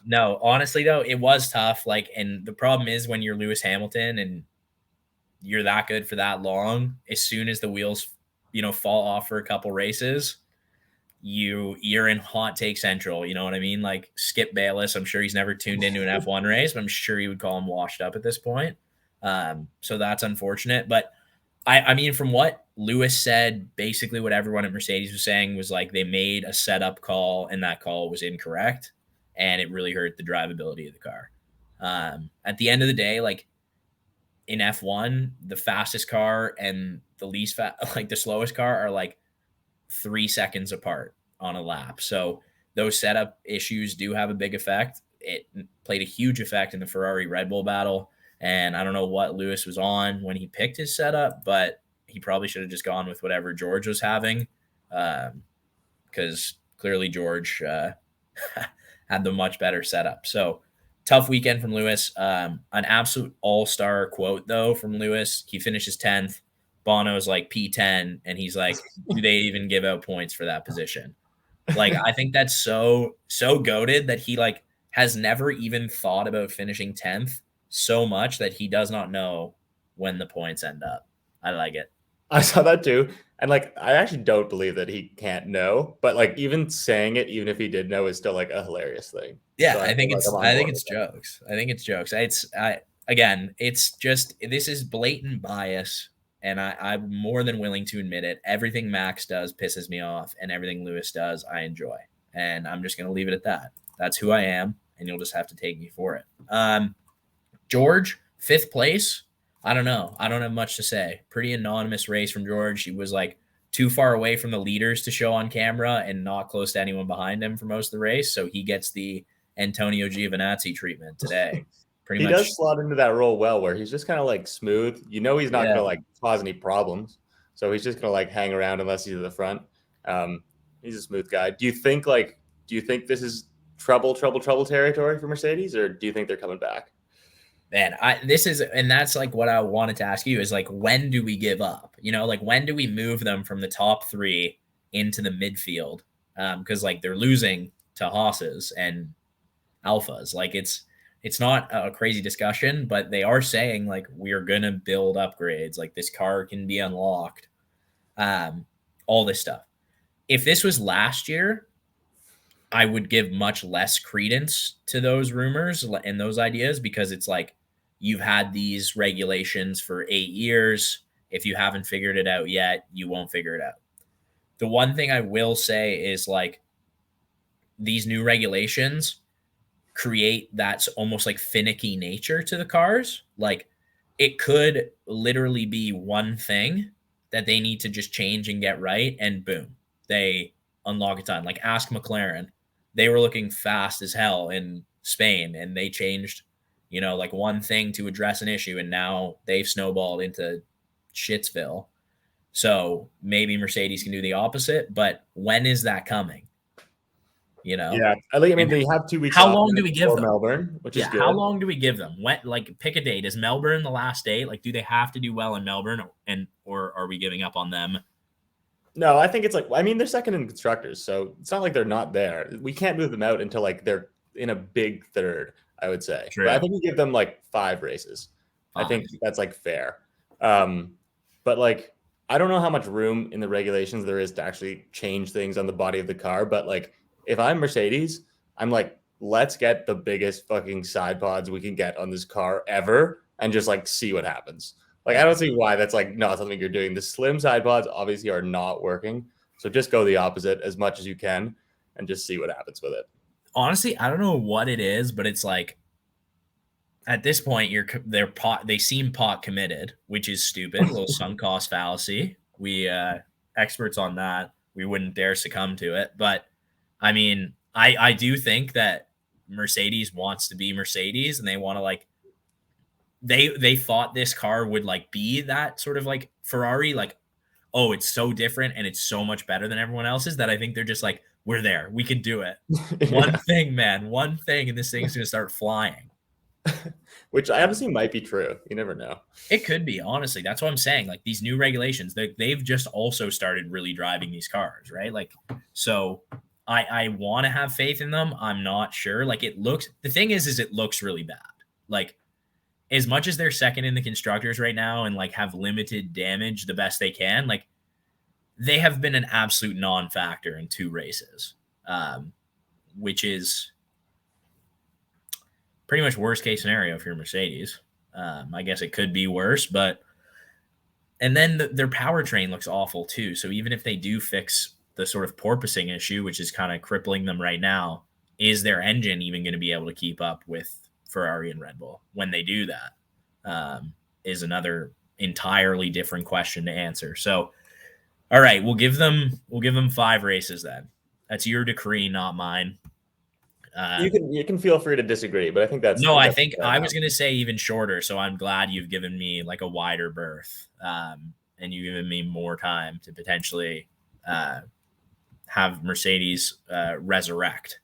No, honestly though, it was tough. Like, and the problem is when you're Lewis Hamilton and you're that good for that long, as soon as the wheels, fall off for a couple races, you're in hot take central. You know what I mean? Like Skip Bayless, I'm sure he's never tuned into an F1 race, but I'm sure he would call him washed up at this point. So that's unfortunate. But I mean, from what Lewis said, basically what everyone at Mercedes was saying was like they made a setup call and that call was incorrect, and it really hurt the drivability of the car. At the end of the day, like in F1, the fastest car and the least like the slowest car are like 3 seconds apart on a lap. So those setup issues do have a big effect. It played a huge effect in the Ferrari Red Bull battle. And I don't know what Lewis was on when he picked his setup, but he probably should have just gone with whatever George was having, because clearly George had the much better setup. So tough weekend from Lewis. An absolute all-star quote, though, from Lewis. He finishes 10th. Bono's like P10, and he's like, do they even give out points for that position? Like, I think that's so goated that he like has never even thought about finishing 10th so much that he does not know when the points end up. I like it. I saw that too. And like, I actually don't believe that he can't know, but like even saying it, even if he did know, is still like a hilarious thing. Yeah, so I think it's jokes. I think it's jokes. Again, it's just, this is blatant bias. And I'm more than willing to admit it. Everything Max does pisses me off, and everything Lewis does, I enjoy. And I'm just going to leave it at that. That's who I am, and you'll just have to take me for it. George, 5th place. I don't know. I don't have much to say. Pretty anonymous race from George. He was like too far away from the leaders to show on camera and not close to anyone behind him for most of the race. So he gets the Antonio Giovinazzi treatment today. He does slot into that role well, where he's just kind of like smooth. He's not going to like cause any problems. So he's just going to like hang around unless he's at the front. He's a smooth guy. Do you think this is trouble territory for Mercedes, or do you think they're coming back? Man, and that's like what I wanted to ask you is like, when do we give up? Like when do we move them from the top 3 into the midfield? Because like they're losing to Haas's and Alphas. Like it's not a crazy discussion, but they are saying like we're gonna build upgrades. Like this car can be unlocked. All this stuff. If this was last year, I would give much less credence to those rumors and those ideas, because it's like you've had these regulations for 8 years. If you haven't figured it out yet, you won't figure it out. The one thing I will say is like these new regulations create that's almost like finicky nature to the cars. Like it could literally be one thing that they need to just change and get right, and boom, they unlock a ton. Like ask McLaren. They were looking fast as hell in Spain, and they changed, like one thing to address an issue, and now they've snowballed into Shitsville. So maybe Mercedes can do the opposite, but when is that coming? You know, Yeah, I mean, and they have 2 weeks how off long do we give before them? Melbourne, which is Yeah, how good. long do we give them? When, like, pick a date. Is Melbourne the last date? Like, do they have to do well in Melbourne, or are we giving up on them? No, I think it's like, I mean, they're second in constructors, so it's not like they're not there. We can't move them out until like they're in a big third, I would say. But I True. think we give them like 5 races. I think Fine. that's like fair. Um, but like, I don't know how much room in the regulations there is to actually change things on the body of the car. But like, if I'm Mercedes, I'm like, let's get the biggest fucking side pods we can get on this car ever and just like see what happens. Like, I Yeah. don't see why that's like not something you're doing. The slim side pods obviously are not working. So just go the opposite as much as you can and just see what happens with it. Honestly, I don't know what it is, but it's like at this point, they seem pot committed, which is stupid. A little sunk cost fallacy. We experts on that. We wouldn't dare succumb to it. But I mean, I do think that Mercedes wants to be Mercedes, and they want to like they thought this car would like be that sort of like Ferrari, like, oh, it's so different and it's so much better than everyone else's that I think they're just like, we're there, we can do it. One Yeah. thing, man, one thing, and this thing's gonna start flying. Which I honestly might be true. You never know. It could be, honestly. That's what I'm saying. Like these new regulations, they've just also started really driving these cars, right? Like, so I want to have faith in them. I'm not sure. Like it looks. The thing is it looks really bad. Like as much as they're second in the constructors right now and like have limited damage the best they can, like they have been an absolute non-factor in 2 races, which is pretty much worst case scenario if you're Mercedes. I guess it could be worse, but and then their powertrain looks awful too. So even if they do fix the sort of porpoising issue, which is kind of crippling them right now, is their engine even going to be able to keep up with Ferrari and Red Bull when they do that? Is another entirely different question to answer. So, all right, we'll give them 5 races then. That's your decree, not mine. You can feel free to disagree, but I think No, I that's think fair I enough. was going to say even shorter. So I'm glad you've given me like a wider berth, and you've given me more time to potentially have Mercedes resurrect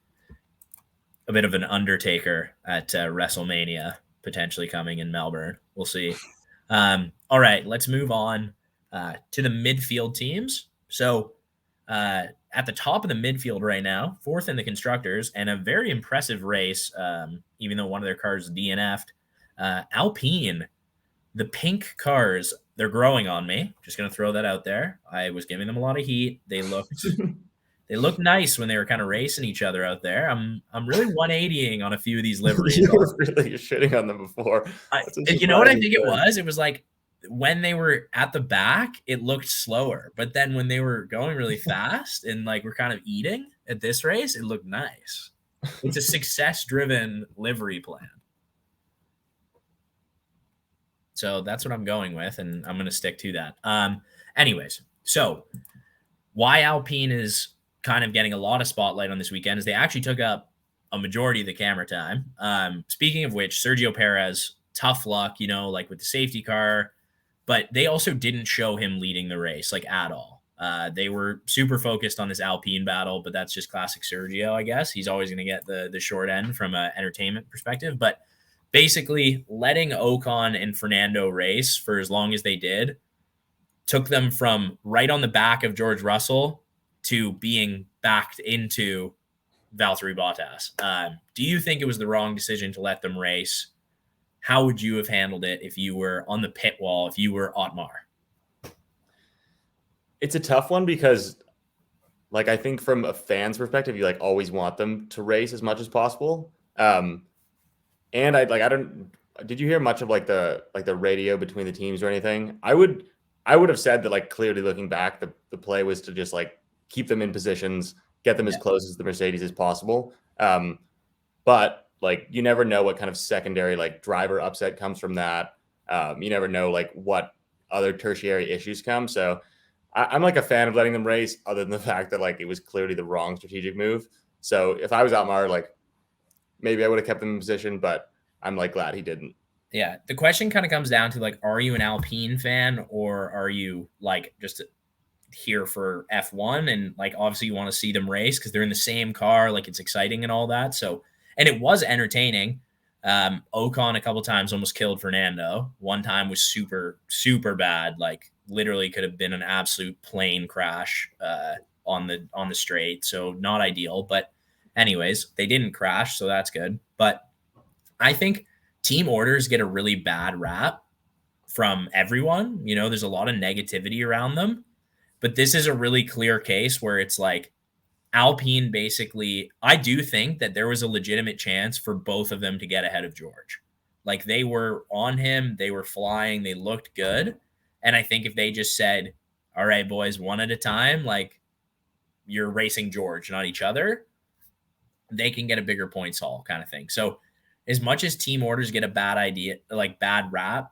a bit of an undertaker at WrestleMania potentially coming in Melbourne. We'll see. All right, let's move on to the midfield teams. So at the top of the midfield right now, 4th in the constructors, and a very impressive race, even though one of their cars DNF'd. Alpine, the pink cars, they're growing on me. Just going to throw that out there. I was giving them a lot of heat. They looked nice when they were kind of racing each other out there. I'm really 180ing on a few of these liveries. You were really shitting on them before. You know what I think it was? It was like when they were at the back, it looked slower. But then when they were going really fast and like we're kind of eating at this race, it looked nice. It's a success-driven livery plan. So that's what I'm going with, and I'm going to stick to that. Anyways, so why Alpine is kind of getting a lot of spotlight on this weekend is they actually took up a majority of the camera time. Speaking of which, Sergio Perez, tough luck, like with the safety car, but they also didn't show him leading the race like at all. They were super focused on this Alpine battle, but that's just classic Sergio, I guess. He's always going to get the short end from an entertainment perspective, but basically letting Ocon and Fernando race for as long as they did took them from right on the back of George Russell to being backed into Valtteri Bottas. Do you think it was the wrong decision to let them race? How would you have handled it if you were on the pit wall, if you were Otmar? It's a tough one because, like, I think from a fan's perspective, you like always want them to race as much as possible. And I don't. Did you hear much of like the radio between the teams or anything? I would have said that like clearly looking back, the play was to just like keep them in positions, get them as close as the Mercedes as possible. But like you never know what kind of secondary like driver upset comes from that. You never know like what other tertiary issues come. So I'm like a fan of letting them race, other than the fact that like it was clearly the wrong strategic move. So if I was Otmar, like maybe I would have kept them in position, but I'm like glad he didn't. Yeah, the question kind of comes down to like, are you an Alpine fan or are you like just here for F1, and like obviously you want to see them race because they're in the same car, like it's exciting and all that. So, and it was entertaining. Ocon a couple times almost killed Fernando. One time was super, super bad. Like literally could have been an absolute plane crash on the straight. So not ideal. But anyways, they didn't crash, so that's good. But I think team orders get a really bad rap from everyone. You know, there's a lot of negativity around them. But this is a really clear case where it's like Alpine basically, I do think that there was a legitimate chance for both of them to get ahead of George. Like they were on him, they were flying, they looked good. And I think if they just said, all right, boys, one at a time, like you're racing George, not each other, they can get a bigger points haul kind of thing. So as much as team orders get a bad idea, like bad rap,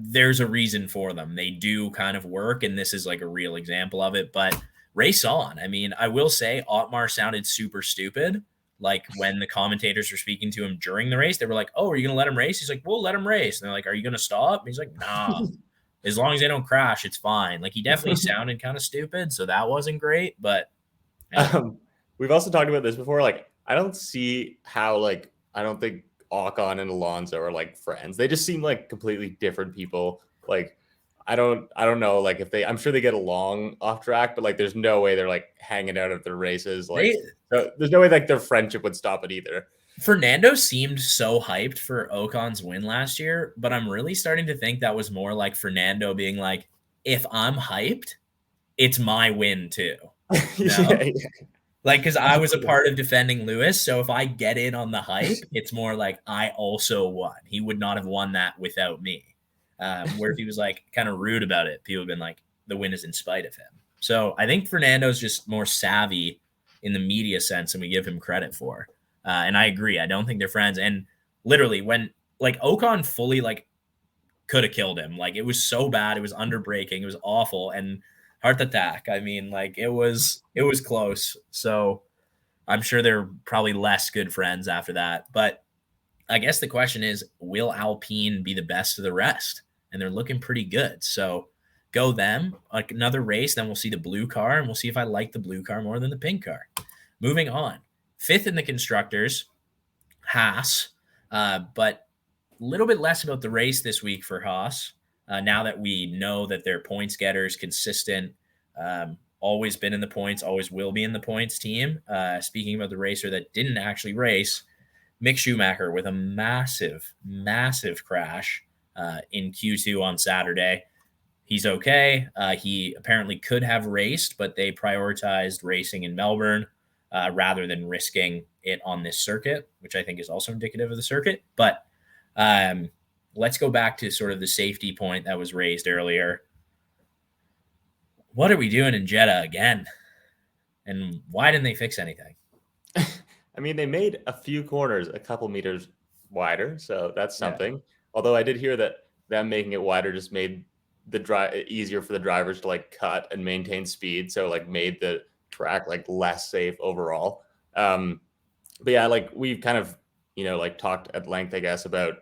there's a reason for them. They do kind of work, and this is like a real example of it. But race on. I mean, I will say Otmar sounded super stupid. Like when the commentators were speaking to him during the race, they were like, "Oh, are you going to let him race?" He's like, "We'll let him race." And they're like, "Are you going to stop?" And he's like, "Nah, as long as they don't crash, it's fine." Like he definitely sounded kind of stupid, so that wasn't great. But We've also talked about this before. Like, I don't see how like I don't think Ocon and Alonso are like friends. They just seem like completely different people. Like I don't know like if they I'm sure they get along off track, but like there's no way they're like hanging out at their races. Like there's no way like their friendship would stop it either. Fernando seemed so hyped for Ocon's win last year, but I'm really starting to think that was more like Fernando being like, if I'm hyped, it's my win too. You know? Yeah. Like, because I was a part of defending Lewis. So if I get in on the hype, it's more like I also won. He would not have won that without me. Where if he was like kind of rude about it, people have been like, the win is in spite of him. So I think Fernando's just more savvy in the media sense than we give him credit for. And I agree. I don't think they're friends. And literally, when like Ocon fully like could have killed him, like it was so bad, it was under braking, it was awful, and heart attack. I mean, like it was close. So I'm sure they're probably less good friends after that. But I guess the question is, will Alpine be the best of the rest? And they're looking pretty good. So go them. Like another race, then we'll see the blue car, and we'll see if I like the blue car more than the pink car. Moving on. Fifth in the constructors, Haas. But a little bit less about the race this week for Haas. Now that we know that they're points getters, consistent, always been in the points, always will be in the points team. Speaking about the racer that didn't actually race, Mick Schumacher with a massive, massive crash in Q2 on Saturday. He's okay. He apparently could have raced, but they prioritized racing in Melbourne rather than risking it on this circuit, which I think is also indicative of the circuit. But let's go back to sort of the safety point that was raised earlier. What are we doing in Jeddah again? And why didn't they fix anything? I mean, they made a few corners a couple meters wider, so that's something. Yeah. Although I did hear that them making it wider just made the easier for the drivers to like cut and maintain speed, so like made the track like less safe overall. But yeah, like we've kind of like talked at length, I guess, about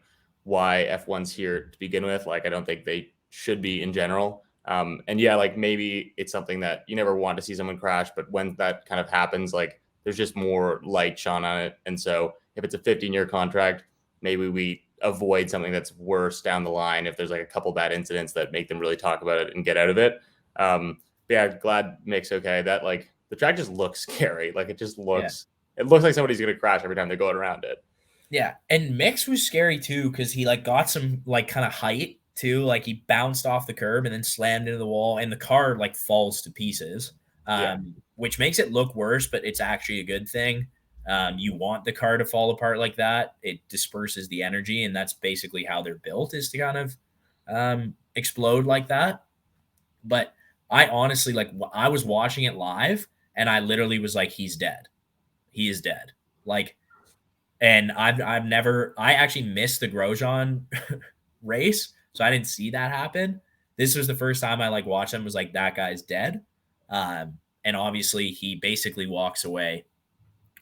why F1's here to begin with. Like I don't think they should be in general. And yeah, like maybe it's something that you never want to see someone crash, but when that kind of happens, like there's just more light shone on it. And so if it's a 15-year contract, maybe we avoid something that's worse down the line if there's like a couple bad incidents that make them really talk about it and get out of it. But yeah, glad Mick's okay. That like the track just looks scary. Like it just looks, It looks like somebody's going to crash every time they're going around it. Yeah. And Mick's was scary too, because he like got some like kind of height too. Like he bounced off the curb and then slammed into the wall, and the car like falls to pieces. Which makes it look worse, but it's actually a good thing. You want the car to fall apart like that. It disperses the energy, and that's basically how they're built, is to kind of explode like that. But I honestly, like, I was watching it live, and I literally was like, he's dead. He is dead. Like, and I actually missed the Grosjean race, so I didn't see that happen. This was the first time I like watched him, was like, that guy's dead. And obviously he basically walks away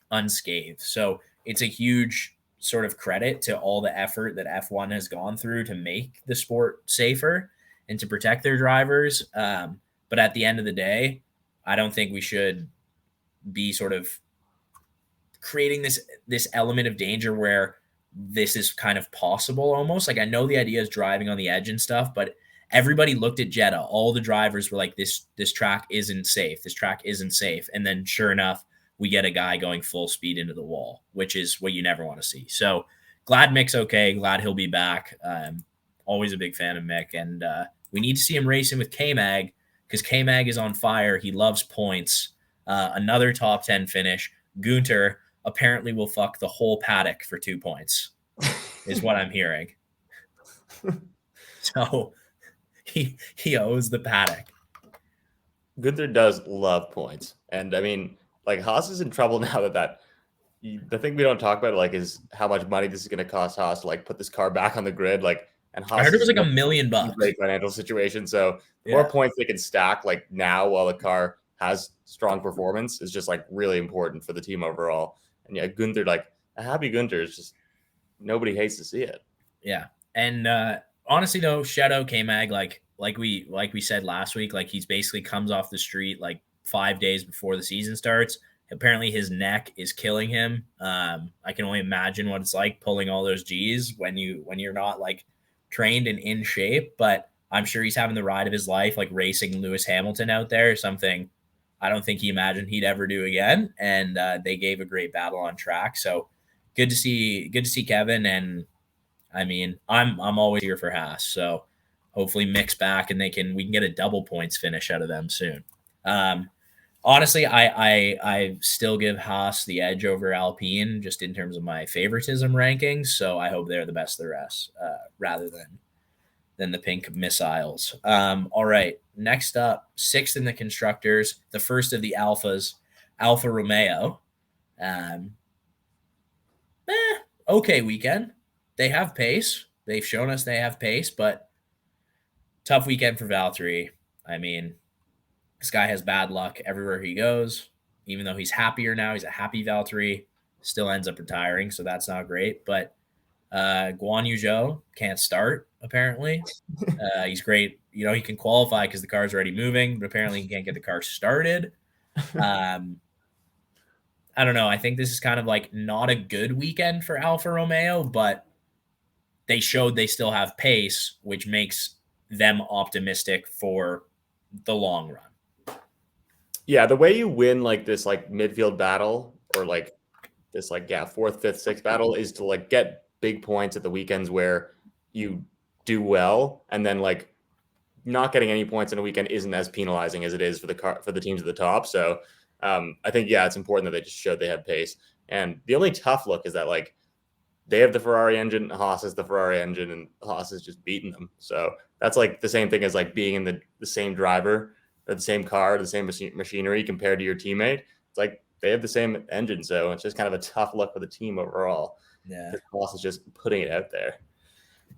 unscathed. So it's a huge sort of credit to all the effort that F1 has gone through to make the sport safer and to protect their drivers. But But at the end of the day, I don't think we should be sort of creating this element of danger where this is kind of possible almost. Like I know the idea is driving on the edge and stuff, but everybody looked at Jeddah. All the drivers were like, this track isn't safe. This track isn't safe. And then sure enough, we get a guy going full speed into the wall, which is what you never want to see. So glad Mick's okay. Glad he'll be back. Always a big fan of Mick. And we need to see him racing with K-Mag because K-Mag is on fire. He loves points. Another top 10 finish. Gunter apparently will fuck the whole paddock for 2 points, is what I'm hearing. So he owes the paddock. Gunther does love points. And I mean, like Haas is in trouble now the thing we don't talk about like is how much money this is going to cost Haas to like put this car back on the grid. Like, and Haas I heard it was like in $1 million. Great financial situation. So the more points they can stack like now while the car has strong performance is just like really important for the team overall. And yeah, Gunther, like a happy Gunther is just nobody hates to see it. Yeah. And honestly though, shout out K-Mag, like we said last week, like he's basically comes off the street like 5 days before the season starts. Apparently his neck is killing him. I can only imagine what it's like pulling all those G's when you're not like trained and in shape, but I'm sure he's having the ride of his life, like racing Lewis Hamilton out there, something I don't think he imagined he'd ever do again. And they gave a great battle on track. So good to see Kevin. And I mean, I'm always here for Haas. So hopefully Mick's back and we can get a double points finish out of them soon. Honestly, I still give Haas the edge over Alpine just in terms of my favoritism rankings. So I hope they're the best of the rest rather than the pink missiles. All right. Next up, 6th in the constructors, the first of the Alphas, Alfa Romeo. Okay weekend. They have pace. They've shown us they have pace, but tough weekend for Valtteri. I mean, this guy has bad luck everywhere he goes. Even though he's happier now, he's a happy Valtteri. Still ends up retiring, so that's not great. But Guan Yu Zhou can't start, apparently. He's great. You know, he can qualify because the car's already moving, but apparently he can't get the car started. I don't know. I think this is kind of like not a good weekend for Alfa Romeo, but they showed they still have pace, which makes them optimistic for the long run. Yeah, the way you win like this like midfield battle or like this like 4th, 5th, 6th battle is to like get big points at the weekends where you do well, and then like not getting any points in a weekend isn't as penalizing as it is for the teams at the top. So I think it's important that they just showed they have pace. And the only tough look is that like they have the Ferrari engine, Haas has the Ferrari engine, and Haas is just beating them. So that's like the same thing as like being in the same driver or the same car, the same machinery compared to your teammate. It's like they have the same engine, so it's just kind of a tough look for the team overall. Yeah, Haas is just putting it out there.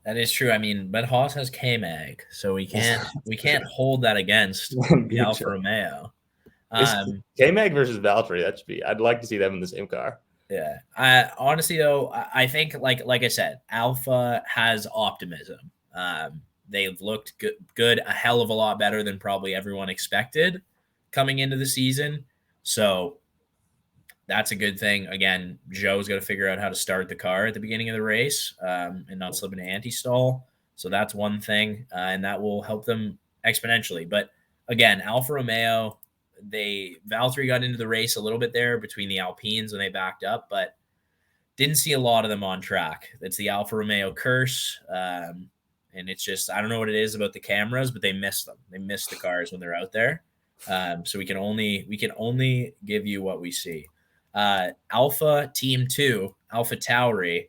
That is true. I mean, but Haas has K-Mag, so we can't hold that against the Alfa Romeo. K-Mag versus Valtteri, I'd like to see them in the same car. Yeah. Honestly though, I think like I said, Alpha has optimism. They've looked good, a hell of a lot better than probably everyone expected coming into the season. So that's a good thing. Again, Zhou's got to figure out how to start the car at the beginning of the race and not slip into anti-stall. So that's one thing, and that will help them exponentially. But again, Alfa Romeo, Valtteri got into the race a little bit there between the Alpines when they backed up, but didn't see a lot of them on track. That's the Alfa Romeo curse. And it's just, I don't know what it is about the cameras, but they miss them. They miss the cars when they're out there. So we can only give you what we see. Alpha Team 2, Alpha Tauri.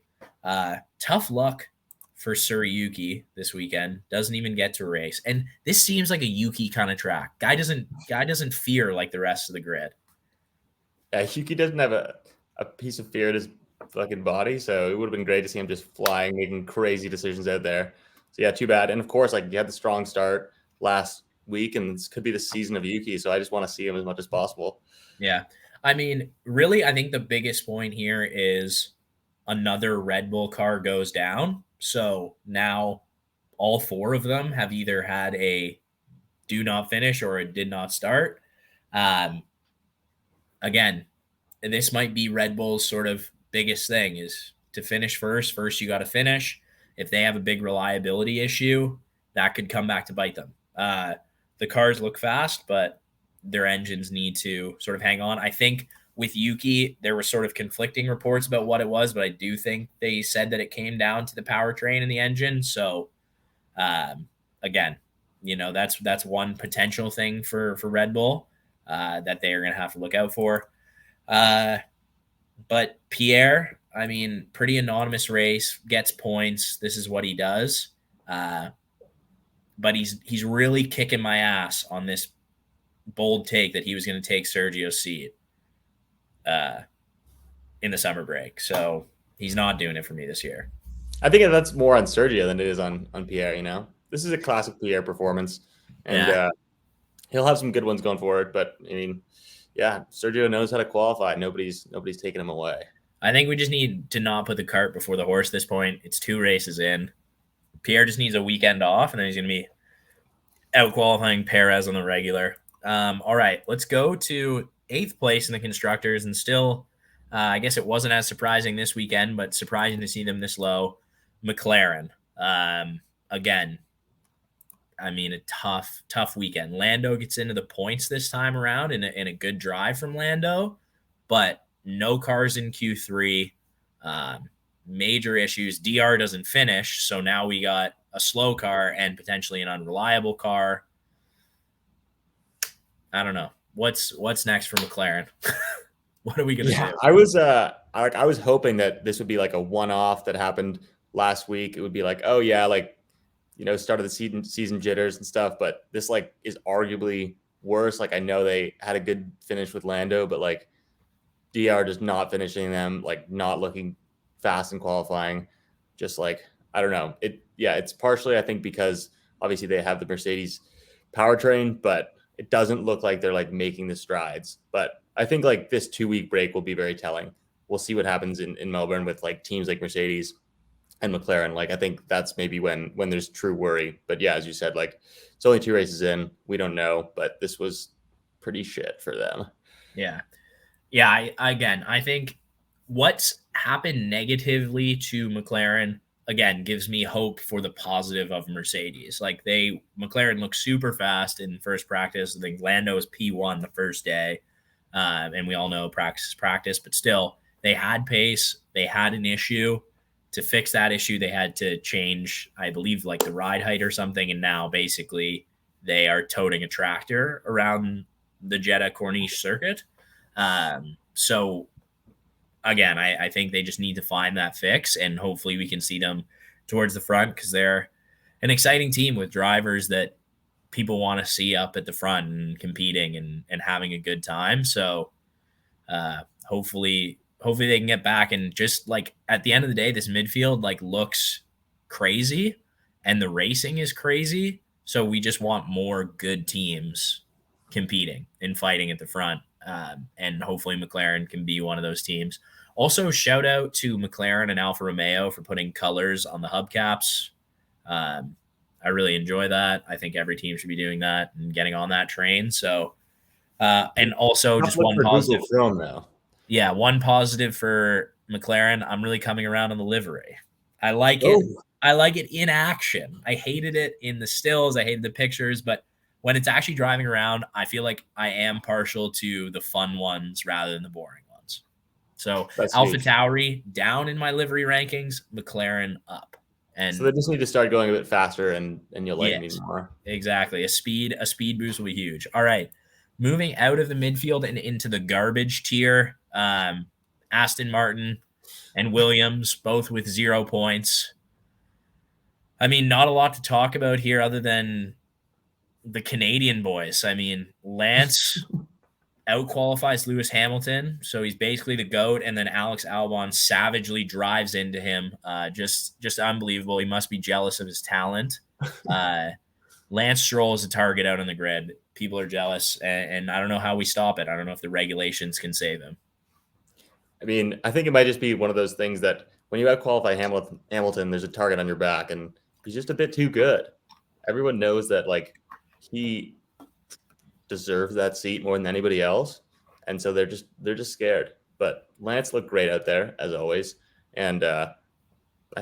Tough luck for Sir Yuki this weekend. Doesn't even get to race. And this seems like a Yuki kind of track. Guy doesn't fear like the rest of the grid. Yeah, Yuki doesn't have a piece of fear in his fucking body, so it would have been great to see him just flying, making crazy decisions out there. So yeah, too bad. And of course, like you had the strong start last week, and this could be the season of Yuki, so I just want to see him as much as possible. Yeah. I mean, really, I think the biggest point here is another Red Bull car goes down. So now all 4 of them have either had a do not finish or it did not start. Um, again, this might be Red Bull's sort of biggest thing is to finish first. First, you got to finish. If they have a big reliability issue, that could come back to bite them. The cars look fast, but their engines need to sort of hang on. I think with Yuki, there were sort of conflicting reports about what it was, but I do think they said that it came down to the powertrain and the engine. So, again, that's one potential thing for Red Bull that they are going to have to look out for. But Pierre, I mean, pretty anonymous race, gets points. This is what he does. But he's really kicking my ass on this bold take that he was going to take Sergio's seat in the summer break. So he's not doing it for me this year. I think that's more on Sergio than it is on Pierre. This is a classic Pierre performance, and he'll have some good ones going forward. But I mean, yeah, Sergio knows how to qualify. Nobody's taking him away. I think we just need to not put the cart before the horse at this point. It's 2 races in. Pierre just needs a weekend off, and then he's going to be out qualifying Perez on the regular. All right, let's go to 8th place in the Constructors, and still, I guess it wasn't as surprising this weekend, but surprising to see them this low. McLaren. Again, I mean, a tough weekend. Lando gets into the points this time around in a good drive from Lando, but no cars in Q3. Major issues. DR doesn't finish, so now we got a slow car and potentially an unreliable car. I don't know. What's next for McLaren? What are we gonna do? I was hoping that this would be like a one-off that happened last week. It would be like, oh yeah, like start of the season jitters and stuff. But this is arguably worse. Like I know they had a good finish with Lando, but like DR just not finishing them, like not looking fast in qualifying. Just like, I don't know. It's partially, I think, because obviously they have the Mercedes powertrain, but it doesn't look like they're like making the strides. But I think like this 2-week break will be very telling. We'll see what happens in Melbourne with like teams like Mercedes and McLaren. Like I think that's maybe when there's true worry. But yeah, as you said, like it's only 2 races in. We don't know, but this was pretty shit for them. Yeah. I think what's happened negatively to McLaren, again, gives me hope for the positive of Mercedes. Like McLaren looked super fast in first practice. I think Lando was P1 the first day. And we all know practice is practice, but still they had pace. They had an issue. To fix that issue, they had to change, I believe, like the ride height or something. And now basically they are toting a tractor around the Jeddah Corniche circuit. So again, I think they just need to find that fix, and hopefully we can see them towards the front because they're an exciting team with drivers that people want to see up at the front and competing and having a good time. So hopefully they can get back, and just like at the end of the day, this midfield like looks crazy and the racing is crazy. So we just want more good teams competing and fighting at the front. And hopefully McLaren can be one of those teams. Also, shout out to McLaren and Alfa Romeo for putting colors on the hubcaps. I really enjoy that. I think every team should be doing that and getting on that train. So, and also just one positive film though. Yeah, one positive for McLaren. I'm really coming around on the livery. I like it. I like it in action. I hated it in the stills. I hated the pictures, but when it's actually driving around, I feel like I am partial to the fun ones rather than the boring ones. So AlphaTauri down in my livery rankings, McLaren up. And so they just need to start going a bit faster, and you'll like me more. Exactly. A speed boost will be huge. All right. Moving out of the midfield and into the garbage tier, Aston Martin and Williams, both with 0 points. I mean, not a lot to talk about here other than the Canadian boys. I mean, Lance outqualifies Lewis Hamilton, so he's basically the GOAT, and then Alex Albon savagely drives into him. Just unbelievable. He must be jealous of his talent. Lance Stroll is a target out on the grid. People are jealous, and I don't know how we stop it. I don't know if the regulations can save him. I mean, I think it might just be one of those things that when you outqualify Hamilton, there's a target on your back, and he's just a bit too good. Everyone knows that, like, he deserves that seat more than anybody else, and so they're just scared. But Lance looked great out there as always, and I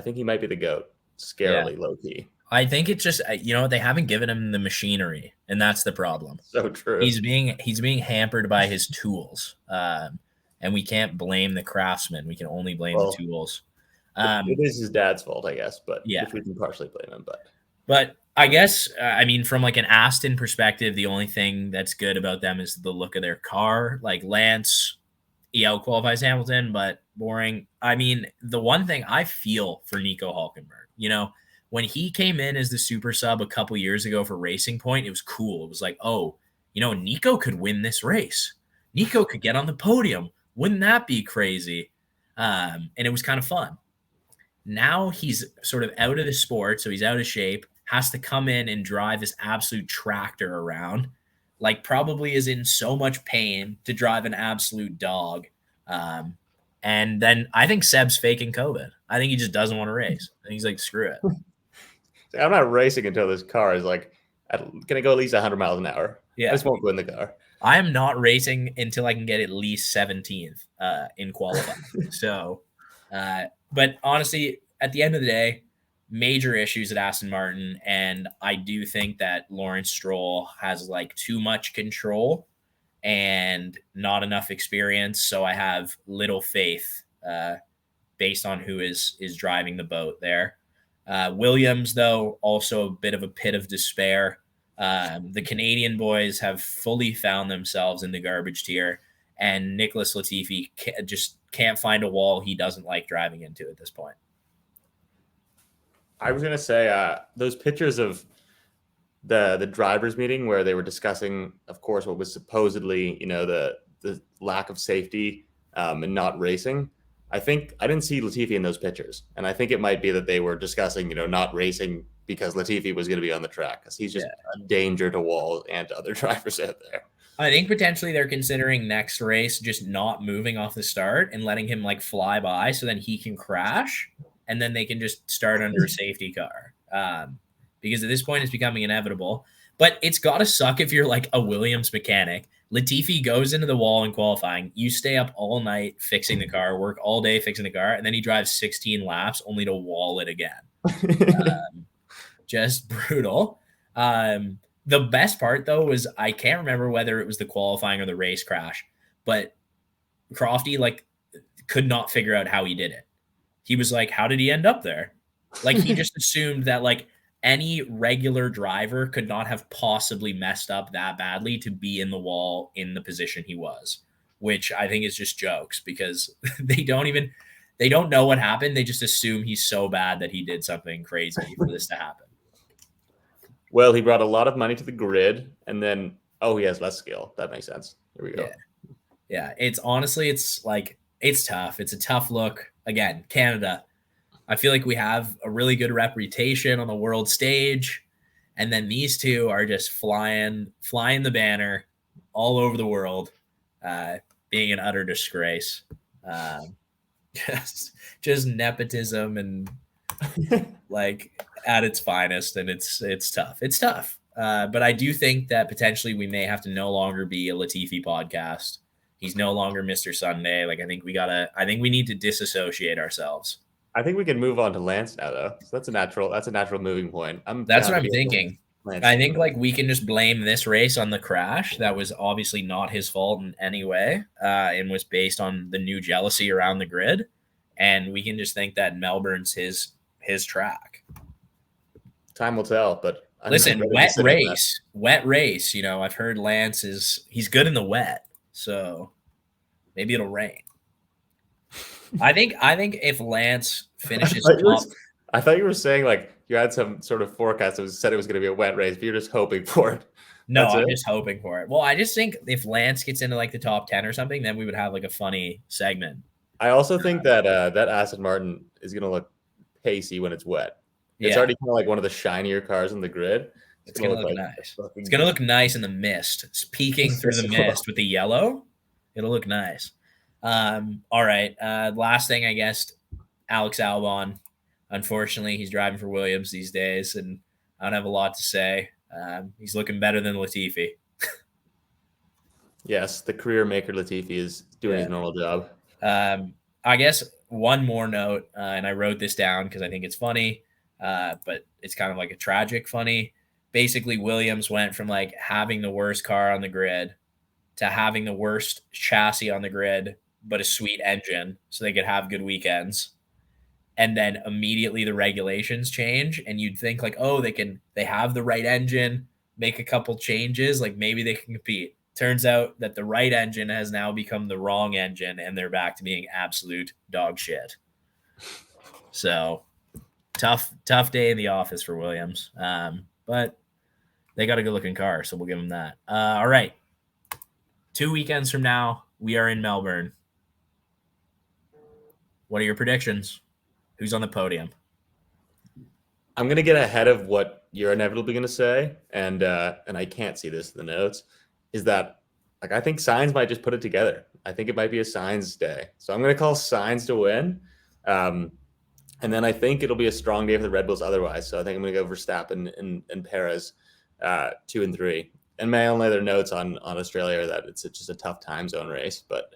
think he might be the GOAT, Yeah. scarily low key. I think it's just they haven't given him the machinery, and that's the problem. So true. He's being hampered by his tools, and we can't blame the craftsman. We can only blame the tools. It is his dad's fault, I guess, but yeah, if we can partially blame him, but I guess I mean from like an Aston perspective, the only thing that's good about them is the look of their car. Like Lance, he outqualifies Hamilton, but boring. I mean, the one thing I feel for Nico Hülkenberg, when he came in as the super sub a couple years ago for Racing Point, it was cool. It was like, oh, Nico could win this race. Nico could get on the podium. Wouldn't that be crazy? And it was kind of fun. Now he's sort of out of the sport, so he's out of shape, has to come in and drive this absolute tractor around, like probably is in so much pain to drive an absolute dog. And then I think Seb's faking COVID. I think he just doesn't want to race. I think he's like, screw it. I'm not racing until this car is like going to go at least 100 miles an hour. Yeah. I just won't go in the car. I am not racing until I can get at least 17th in qualifying. So, but honestly, at the end of the day, major issues at Aston Martin. And I do think that Lawrence Stroll has like too much control and not enough experience. So I have little faith based on who is driving the boat there. Williams, though, also a bit of a pit of despair. The Canadian boys have fully found themselves in the garbage tier, and Nicholas Latifi just can't find a wall he doesn't like driving into at this point. I was going to say those pictures of the drivers meeting where they were discussing, of course, what was supposedly, the lack of safety and not racing. I think I didn't see Latifi in those pictures. And I think it might be that they were discussing, not racing because Latifi was going to be on the track because he's just a danger to Wall and to other drivers out there. I think potentially they're considering next race just not moving off the start and letting him like fly by so then he can crash and then they can just start under a safety car. Because at this point it's becoming inevitable. But it's got to suck if you're like a Williams mechanic. Latifi goes into the wall in qualifying. You stay up all night fixing the car, work all day fixing the car, and then he drives 16 laps only to wall it again. Just brutal. The best part, though, was I can't remember whether it was the qualifying or the race crash, but Crofty could not figure out how he did it. He was like, how did he end up there? Like he just assumed that any regular driver could not have possibly messed up that badly to be in the wall in the position he was, which I think is just jokes because they don't know what happened. They just assume he's so bad that he did something crazy for this to happen. Well, he brought a lot of money to the grid and then, he has less skill. That makes sense. Here we go. Yeah. It's honestly, it's tough. It's a tough look. Again, Canada, I feel like we have a really good reputation on the world stage. And then these two are just flying the banner all over the world, being an utter disgrace. Just nepotism and at its finest. And it's tough. It's tough. But I do think that potentially we may have to no longer be a Latifi podcast. He's no longer Mr. Sunday. I think we need to disassociate ourselves. I think we can move on to Lance now, though. So that's a natural moving point. That's what I'm thinking. I think we can just blame this race on the crash. That was obviously not his fault in any way, and was based on the new jealousy around the grid. And we can just think that Melbourne's his track. Time will tell, but listen, wet race. I've heard Lance he's good in the wet, so maybe it'll rain. I think if Lance finishes top, I thought you were saying you had some sort of forecast that said it was going to be a wet race, but you're just hoping for it. No, I'm just hoping for it. Well, I just think if Lance gets into the top 10 or something, then we would have a funny segment. I also think that that Aston Martin is going to look pacey when it's wet. It's already kind of one of the shinier cars on the grid. It's going to look nice. It's going to look nice in the mist. It's peeking through the mist with the yellow. It'll look nice. All right. Last thing, I guess, Alex Albon. Unfortunately, he's driving for Williams these days, and I don't have a lot to say. He's looking better than Latifi. Yes, the career maker Latifi is doing his normal job. I guess one more note, and I wrote this down because I think it's funny, but it's kind of like a tragic funny. Basically, Williams went from like having the worst car on the grid to having the worst chassis on the grid, but a sweet engine so they could have good weekends. And then immediately the regulations change, and you'd think like, oh, they have the right engine, make a couple changes, like maybe they can compete. Turns out that the right engine has now become the wrong engine, and they're back to being absolute dog shit. So tough day in the office for Williams. But they got a good looking car, so we'll give them that. All right. 2 weekends from now, we are in Melbourne. What are your predictions? Who's on the podium? I'm gonna get ahead of what you're inevitably gonna say, and I can't see this in the notes. Is that like I think Sainz might just put it together. I think it might be a Sainz day, so I'm gonna call Sainz to win, and then I think it'll be a strong day for the Red Bulls otherwise. So I think I'm gonna go Verstappen and Perez, 2 and 3. And my only other notes on Australia are that it's just a tough time zone race, but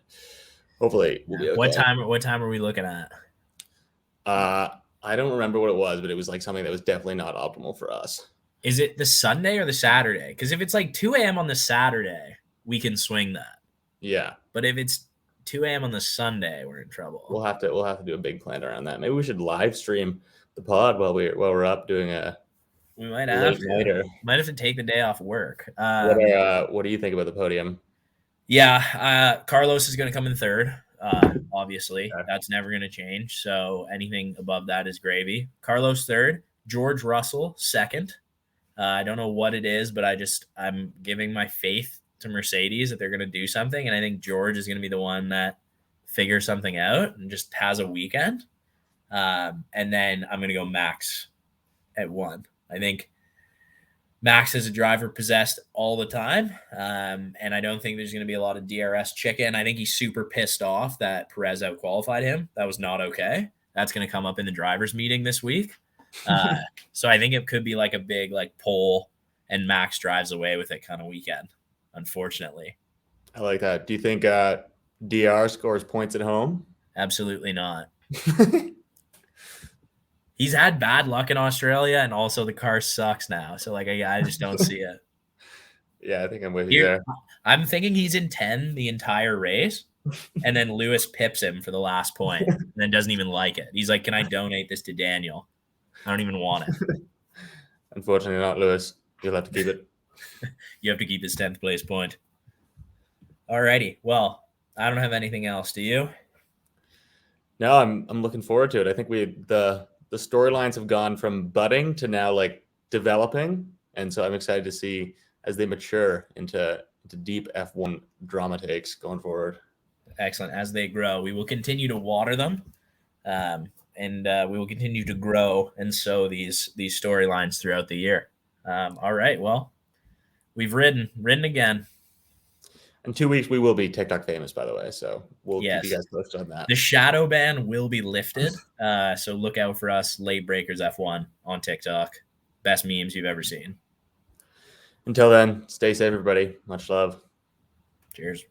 hopefully we'll be okay. What time are we looking at? I don't remember what it was, but it was like something that was definitely not optimal for us. Is it the Sunday or the Saturday? Because if it's like 2 a.m. on the Saturday, we can swing that. Yeah. But if it's 2 a.m. on the Sunday, we're in trouble. We'll have to do a big plan around that. Maybe we should live stream the pod while we're up doing a. We might have to. Might have to take the day off work. What do you think about the podium? Yeah, Carlos is going to come in third. Obviously, that's never going to change. So anything above that is gravy. Carlos third, George Russell second. I don't know what it is, but I'm giving my faith to Mercedes that they're going to do something, and I think George is going to be the one that figures something out and just has a weekend. And then I'm going to go Max at 1. I think Max is a driver possessed all the time, and I don't think there's going to be a lot of DRS chicken. I think he's super pissed off that Perez outqualified him. That was not okay. That's going to come up in the drivers' meeting this week. So I think it could be like a big like pole, and Max drives away with it kind of weekend, unfortunately. I like that. Do you think DR scores points at home? Absolutely not. He's had bad luck in Australia, and also the car sucks now. So, like, I just don't see it. Yeah, I think I'm with you there. I'm thinking he's in 10 the entire race, and then Lewis pips him for the last point, and then doesn't even like it. He's like, can I donate this to Daniel? I don't even want it. Unfortunately not, Lewis. You'll have to keep it. You have to keep his 10th place point. All righty. Well, I don't have anything else. Do you? No, I'm looking forward to it. I think the storylines have gone from budding to now like developing, and so I'm excited to see as they mature into deep F1 drama takes going forward. Excellent. As they grow, we will continue to water them, and we will continue to grow and sow these storylines throughout the year. All right. Well, we've ridden again. In 2 weeks, we will be TikTok famous, by the way. So we'll keep you guys posted on that. The shadow ban will be lifted. So look out for us, Late Breakers F1 on TikTok. Best memes you've ever seen. Until then, stay safe, everybody. Much love. Cheers.